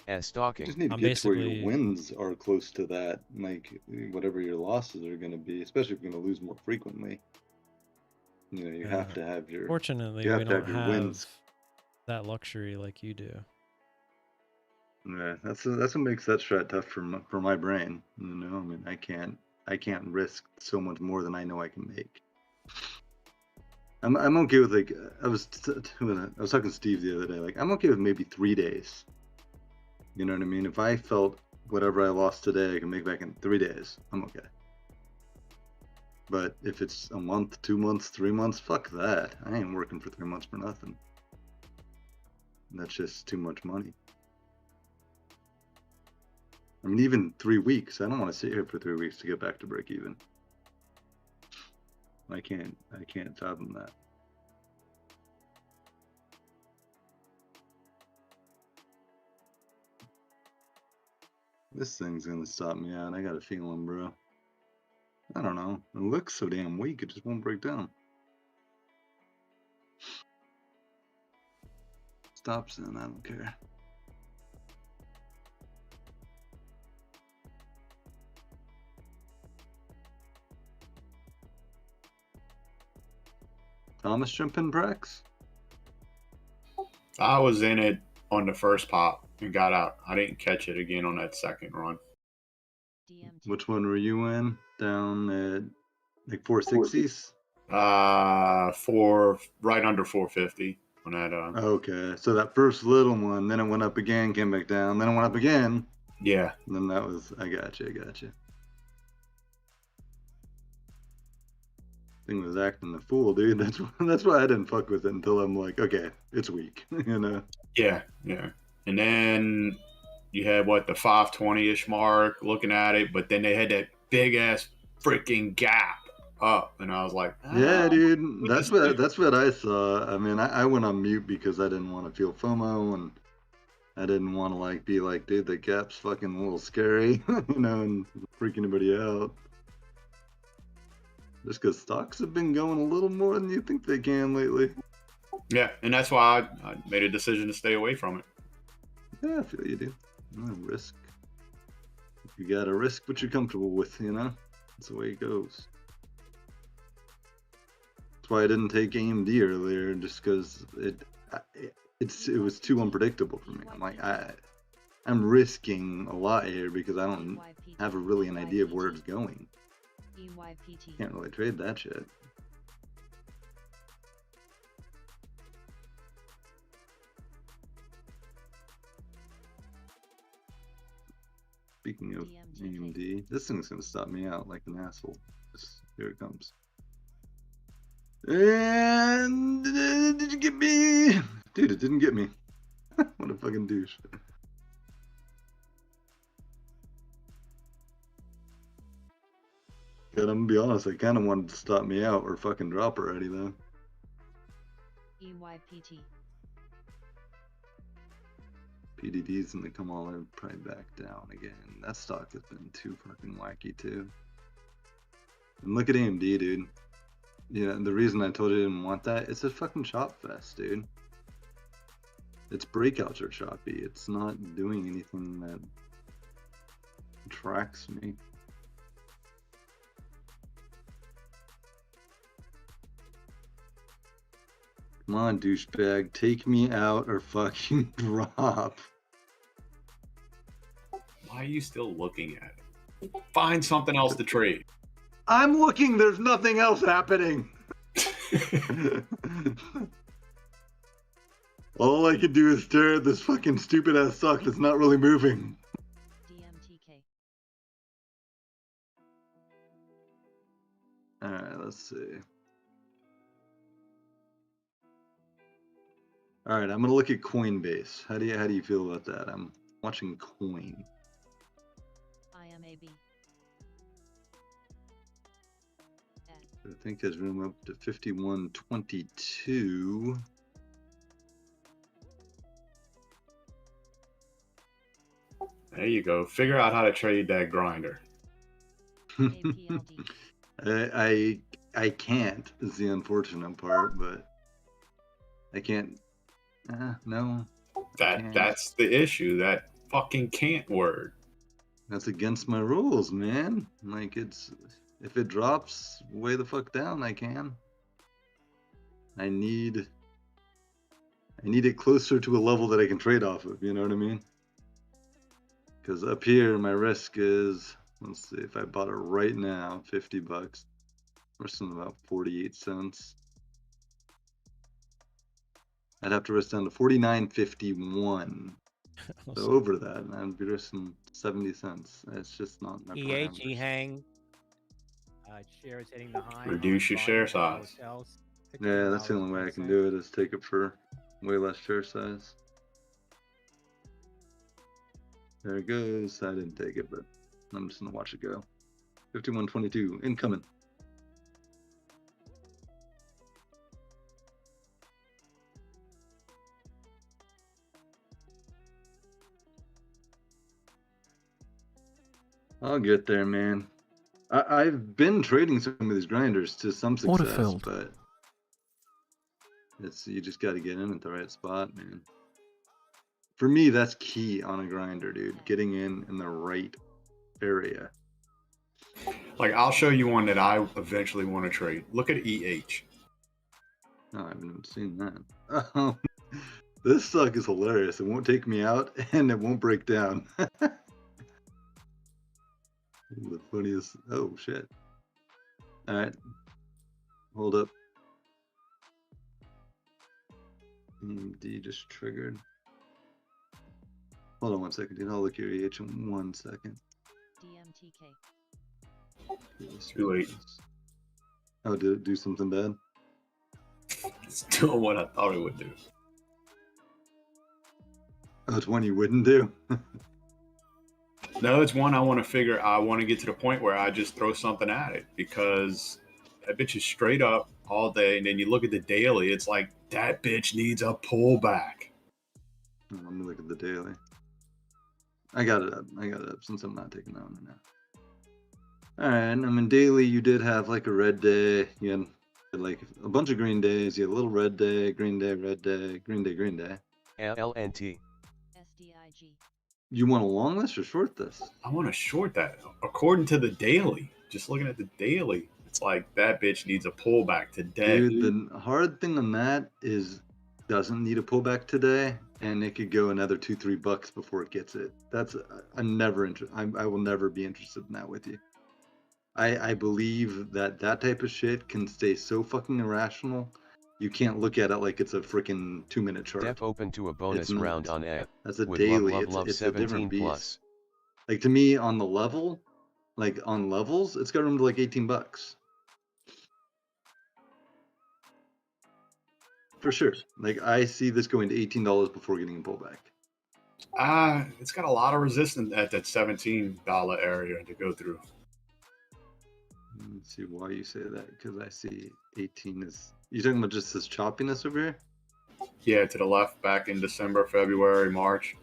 You Stalking. just need to I'm get to where basically- your wins are close to that, like whatever your losses are going to be, especially if you're going to lose more frequently. You know, you have to have your. Fortunately, you have we to don't have your have wins. that luxury like you do. Yeah, that's what makes that strat tough for my brain. You know, I mean, I can't risk so much more than I know I can make. I'm okay with like I was talking to Steve the other day. Like I'm okay with maybe 3 days. You know what I mean? If I felt whatever I lost today, I can make back in 3 days. I'm okay. But if it's a month, 2 months, 3 months, fuck that. I ain't working for 3 months for nothing. That's just too much money. I mean, even 3 weeks. I don't want to sit here for 3 weeks to get back to break even. I can't fathom that. This thing's gonna stop me out. I got a feeling, bro. I don't know. It looks so damn weak, it just won't break down. Stops in, I don't care. Thomas jumping Brax? I was in it on the first pop and got out. I didn't catch it again on that second run. Which one were you in? Down at like 460s? For right under 450. on that. Okay, so that first little one, then it went up again, came back down, then it went up again. Yeah. And then that was, I got you. Thing was acting the fool, dude. That's why I didn't fuck with it until I'm like, okay, it's weak, you know. Yeah. And then you had what, the 520-ish mark, looking at it, but then they had that big ass freaking gap up, and I was like, Yeah, dude. That's interesting. what I saw. I mean, I went on mute because I didn't want to feel FOMO, and I didn't want to like be like, dude, the gap's fucking a little scary, you know, and freak anybody out. Just because stocks have been going a little more than you think they can lately. Yeah, and that's why I made a decision to stay away from it. Yeah, I feel you, dude. No risk. You gotta risk what you're comfortable with, you know? That's the way it goes. That's why I didn't take AMD earlier, just because it was too unpredictable for me. I'm like, I'm risking a lot here because I don't have really an idea of where it's going. Can't really trade that shit. Speaking of AMD, this thing's gonna stop me out like an asshole. Here it comes. And did you get me? Dude, it didn't get me. What a fucking douche. God, I'm gonna be honest, I kind of wanted to stop me out or fucking drop already though. EYPT. PDD's gonna come all in, probably back down again. That stock has been too fucking wacky too. And look at AMD, dude. Yeah, the reason I told you I didn't want that, it's a fucking chop fest, dude. Its breakouts are choppy. It's not doing anything that attracts me. Come on, douchebag. Take me out or fucking drop. Why are you still looking at it? Find something else to trade. I'm looking. There's nothing else happening. All I can do is stare at this fucking stupid ass stock that's not really moving. DMTK. Alright, let's see. Alright, I'm gonna look at Coinbase. How do you feel about that? I'm watching Coin. IMAB. I think there's room up to 51.22. There you go. Figure out how to trade that grinder. APLD. I can't is the unfortunate part, but I can't. No. That's the issue. That fucking can't word. That's against my rules, man. Like, if it drops way the fuck down, I can. I need it closer to a level that I can trade off of, you know what I mean? Because up here, my risk is, let's see, if I bought it right now, 50 bucks, risking about 48 cents. I'd have to risk down to 49.51. So over that, I'd be risking 70 cents. It's just not my parameters. Hang. Shares hitting the high. Reduce your share size. Yeah, that's the only way I can do it, is take it for way less share size. There it goes. I didn't take it, but I'm just gonna watch it go. 51.22 incoming. I'll get there, man. I've been trading some of these grinders to some success, Autofilled. but you just got to get in at the right spot, man. For me, that's key on a grinder, dude. Getting in the right area. Like, I'll show you one that I eventually want to trade. Look at EH. Oh, I haven't even seen that. This stock is hilarious. It won't take me out, and it won't break down. The funniest. Oh shit! All right, hold up. D just triggered. Hold on 1 second, dude. I'll look your EH in 1 second. DMTK. Too late. Oh, did it do something bad? It's doing what I thought it would do. Oh, it's one you wouldn't do? No, it's one I want to figure. I want to get to the point where I just throw something at it because that bitch is straight up all day. And then you look at the daily, it's like that bitch needs a pullback. Oh, let me look at the daily. I got it up. I got it up since I'm not taking that one now. All right. I mean, daily, you did have like a red day. You had like a bunch of green days. You had a little red day, green day, red day, green day, green day. LNT. SDIG. You want to long this or short this? I want to short that. According to the daily, just looking at the daily, it's like that bitch needs a pullback today. Dude, the hard thing on that is doesn't need a pullback today, and it could go another $2-3 before it gets it. That's I'm never I will never be interested in that with you. I believe that type of shit can stay so fucking irrational. You can't look at it like it's a freaking 2-minute chart. Def open to a bonus round on A. That's a with daily. love It's a different 17 beast. plus. Like to me, on the level, like on levels, it's got room to like $18. For sure. Like I see this going to $18 before getting a pullback. It's got a lot of resistance at that $17 area to go through. Let's see why you say that, because I see 18 is... You talking about just this choppiness over here? Yeah, to the left back in December, February, March.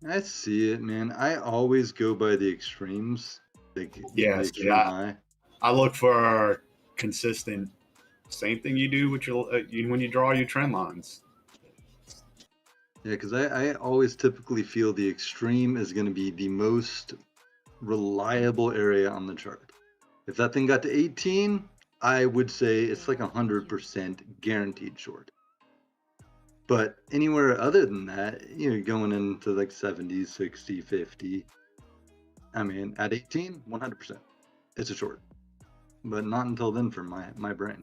I see it, man. I always go by the extremes. Like Yeah, the extreme high. I look for consistent, same thing you do with your when you draw your trend lines. Yeah, because I always typically feel the extreme is going to be the most reliable area on the chart. If that thing got to 18, I would say it's like 100% guaranteed short. But anywhere other than that, you know, going into like 70, 60, 50. I mean, at 18, 100%. It's a short. But not until then for my brain.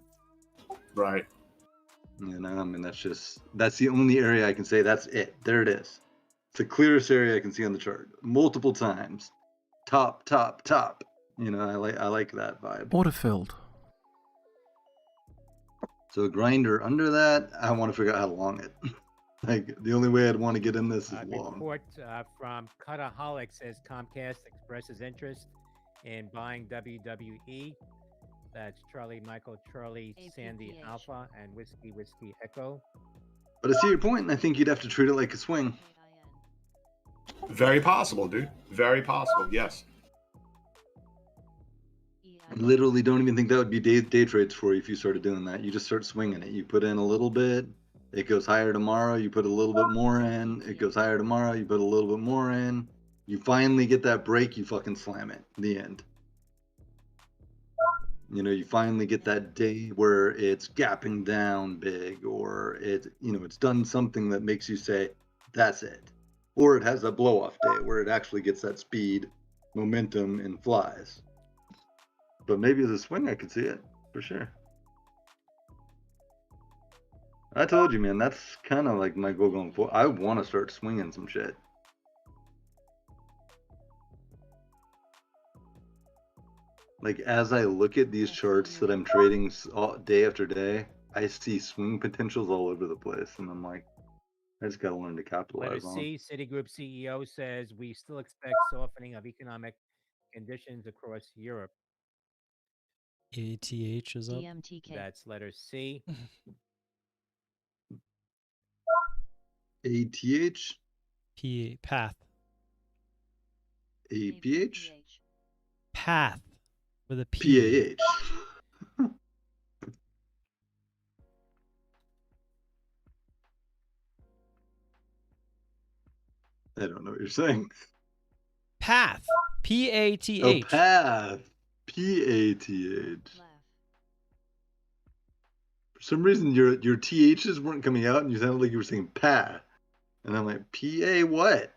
Right. You know, I mean, that's the only area I can say that's it. There it is. It's the clearest area I can see on the chart. Multiple times. Top, top, top. You know, I like that vibe. Order filled. So a grinder under that, I want to figure out how to long it. Like the only way I'd want to get in this is long. Report from Cutaholic says Comcast expresses interest in buying WWE. That's Charlie Michael Charlie Sandy APPH. Alpha and Whiskey Whiskey Echo. But I see your point, and I think you'd have to treat it like a swing. Very possible, dude. Very possible. Yes. I literally don't even think that would be day trades for you if you started doing that. You just start swinging it. You put in a little bit, it goes higher tomorrow, you put a little bit more in, it goes higher tomorrow, you put a little bit more in. You finally get that break, you fucking slam it. The end. You know, you finally get that day where it's gapping down big, or it's done something that makes you say, that's it. Or it has a blow off day where it actually gets that speed, momentum, and flies. But maybe as a swing, I could see it for sure. I told you, man, that's kind of like my goal going forward. I want to start swinging some shit. Like, as I look at these charts that I'm trading day after day, I see swing potentials all over the place. And I'm like, I just got to learn to capitalize Letter on C, Citigroup CEO says we still expect softening of economic conditions across Europe. ATH is up. DMTK. That's letter C. ATH, Path. APH, Path with a P. PAH. I don't know what you're saying. Path. P-A-T-H. Oh, path. P-A-T-H. For some reason, your THs weren't coming out, and you sounded like you were saying pa. And I'm like, P-A what?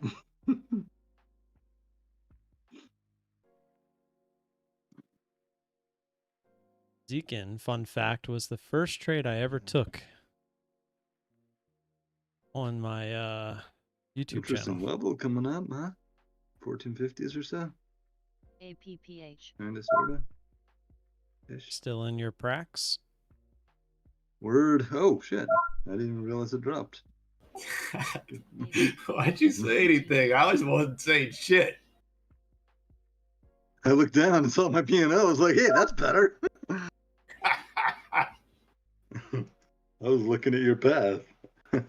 Zekin, fun fact, was the first trade I ever took. on my YouTube Interesting channel. level coming up, huh? 1450s or so. APPH. Kinda, sorta. Ish. Still in your pracs? Word. Oh shit! I didn't even realize it dropped. Why'd you say anything? I was wasn't saying shit. I looked down and saw my P&L. I was like, hey, that's better. I was looking at your path. SHPH.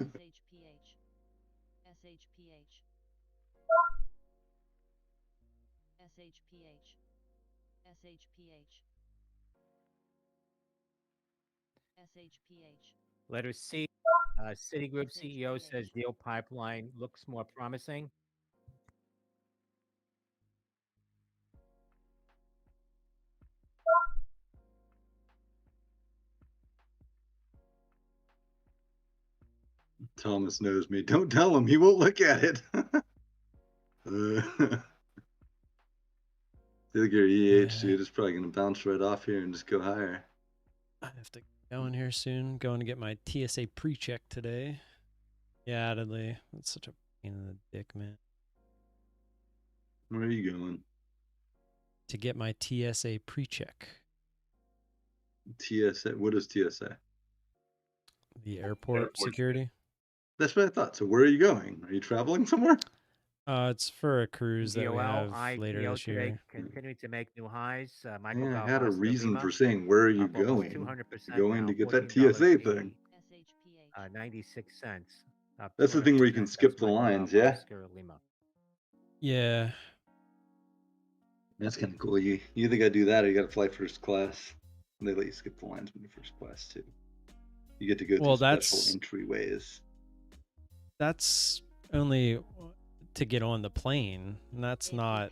SHPH. SHPH. SHPH. SHPH. Letter C. Citigroup CEO says deal pipeline looks more promising. Thomas knows me. Don't tell him. He won't look at it. I think your EH, dude, is probably going to bounce right off here and just go higher. I have to go in here soon. Going to get my TSA pre-check today. Yeah, addedly. That's such a pain in the dick, man. Where are you going? To get my TSA pre-check. TSA. What is TSA? The airport security. That's what I thought. So where are you going? Are you traveling somewhere? It's for a cruise that we have DOL, later IPO this today year. continuing to make new highs. Michael Yeah, I had a Valhasta reason Lima, for saying, where are you up almost going? 200% Going now, to get that $14.80, TSA thing. 96 cents. Up That's the thing where you 200%. can skip That's the Michael lines, yeah? Valhasta Lima. Yeah. That's kind of cool. You either got to do that or you got to fly first class. And they let you skip the lines when you're first class, too. You get to go through special entryways. That's only to get on the plane. And that's not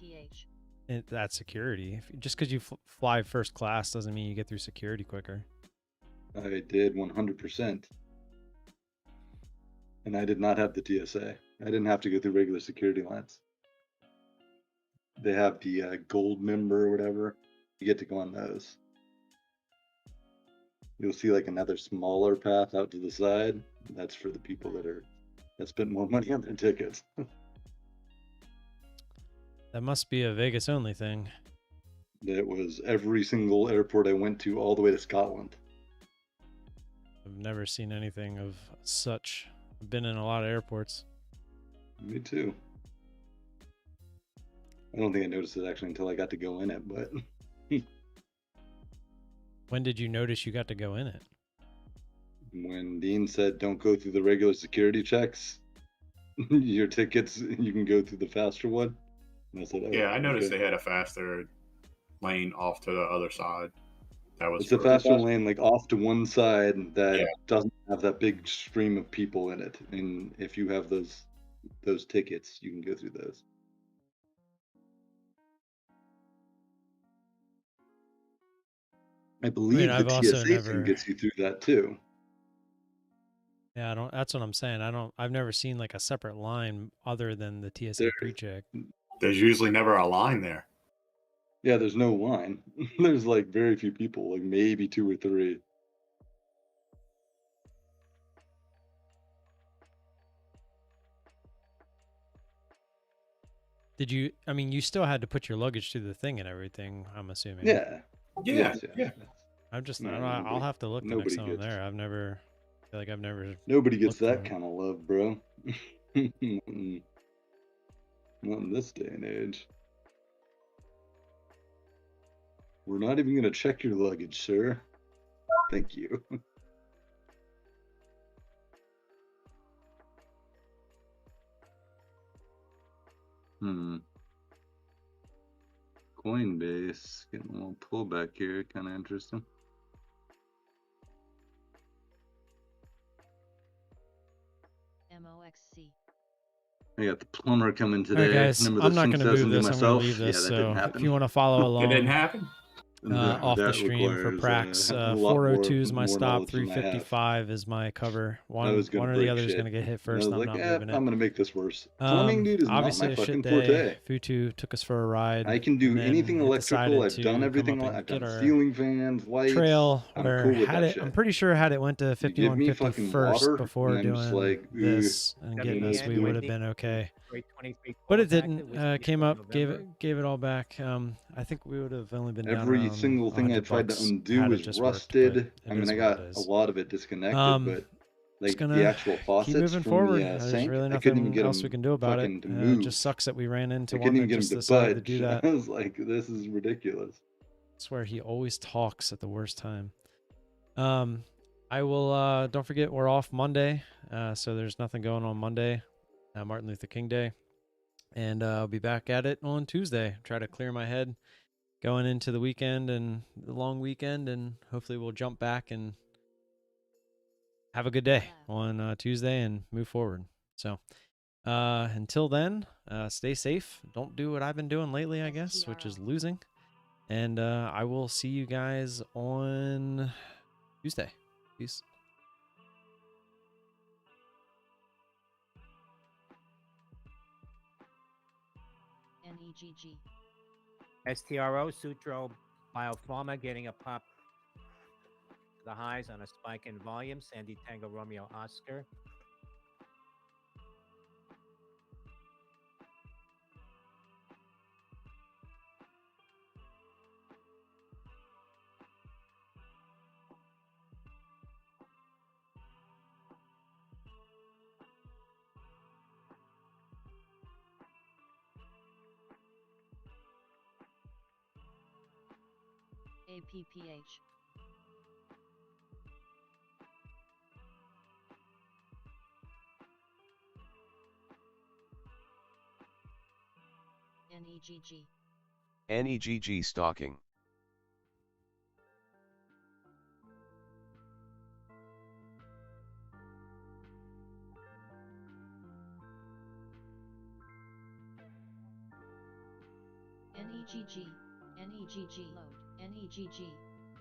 that security. Just because you fly first class doesn't mean you get through security quicker. I did 100%. And I did not have the TSA. I didn't have to go through regular security lines. They have the gold member or whatever. You get to go on those. You'll see like another smaller path out to the side. That's for the people that spent more money on their tickets. That must be a Vegas only thing. That was every single airport I went to all the way to Scotland. I've never seen anything of such. I've been in a lot of airports. Me too. I don't think I noticed it actually until I got to go in it, but when did you notice you got to go in it? When Dean said don't go through the regular security checks, your tickets, you can go through the faster one. And I said, oh, yeah, I noticed they had a faster lane off to the other side. That was it's a faster lane like off to one side that doesn't have that big stream of people in it. And if you have those tickets, you can go through those. I believe the TSA thing gets you through that too. Yeah, I don't. That's what I'm saying. I've never seen like a separate line other than the TSA pre-check. There's usually never a line there. Yeah, there's no line. There's like very few people, like maybe 2 or 3. Did you? I mean, you still had to put your luggage through the thing and everything. I'm assuming. Yeah. Yeah. I'm just. I'll have to look the next time I'm there. I've never. I feel like I've never. Nobody gets that kind of love, bro. Not in this day and age. We're not even going to check your luggage, sir. Thank you. Coinbase getting a little pullback here, kind of interesting. MOXC. I got the plumber coming today. All right, guys, Remember I'm not going to move this. I'm going to leave Yeah, this. that didn't So happen. if you want to follow along, It didn't happen. off the that stream for requires, Prax. a lot 402 is my more stop. knowledge than I have. 355 is my cover. I One was gonna one or the break other is shit. gonna get hit And I first. was I'm like, not eh, moving it. I'm gonna make this worse. Plumbing, dude, is not Obviously my a shit fucking day. forte. Futu took us for a ride. I can do and then anything it electrical. decided I've done to everything. come up and I've get done our ceiling fans, lights. trail I'm where cool with had that it. I'm shit. pretty sure had it went to You give me 5150 fucking first water, before and I'm just doing like, this and getting us, WEN, we would have Whitney, been okay. grade 23 But it callback didn't. to Whiskey Came Square, up, gave November. it all back. I think we would have only been down every around single thing I tried to $100 undo had it was just worked, but rusted. it I mean, is I what it got a is. lot of it disconnected, but Just like the gonna actual keep faucets moving from forward. the There's sink, really I couldn't even nothing get else we them can do about it. fucking to It move. just sucks that we ran into I one couldn't even that get just them to decided to budge. do that. I was like, this is ridiculous. I swear he always talks at the worst time. I will don't forget we're off Monday, so there's nothing going on Monday, Martin Luther King Day, and I'll be back at it on Tuesday. Try to clear my head going into the weekend and the long weekend, and hopefully we'll jump back and have a good day on Tuesday and move forward. So until then, stay safe. Don't do what I've been doing lately, I guess, which is losing. And I will see you guys on Tuesday. Peace. NEGG. STRO, Sutro Biopharma getting a pop to the highs on a spike in volume. Sandy Tango Romeo Oscar. APPH. NEGG. NEGG stalking. NEGG. NEGG. Load. NEGG.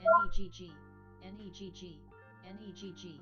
NEGG. NEGG. NEGG.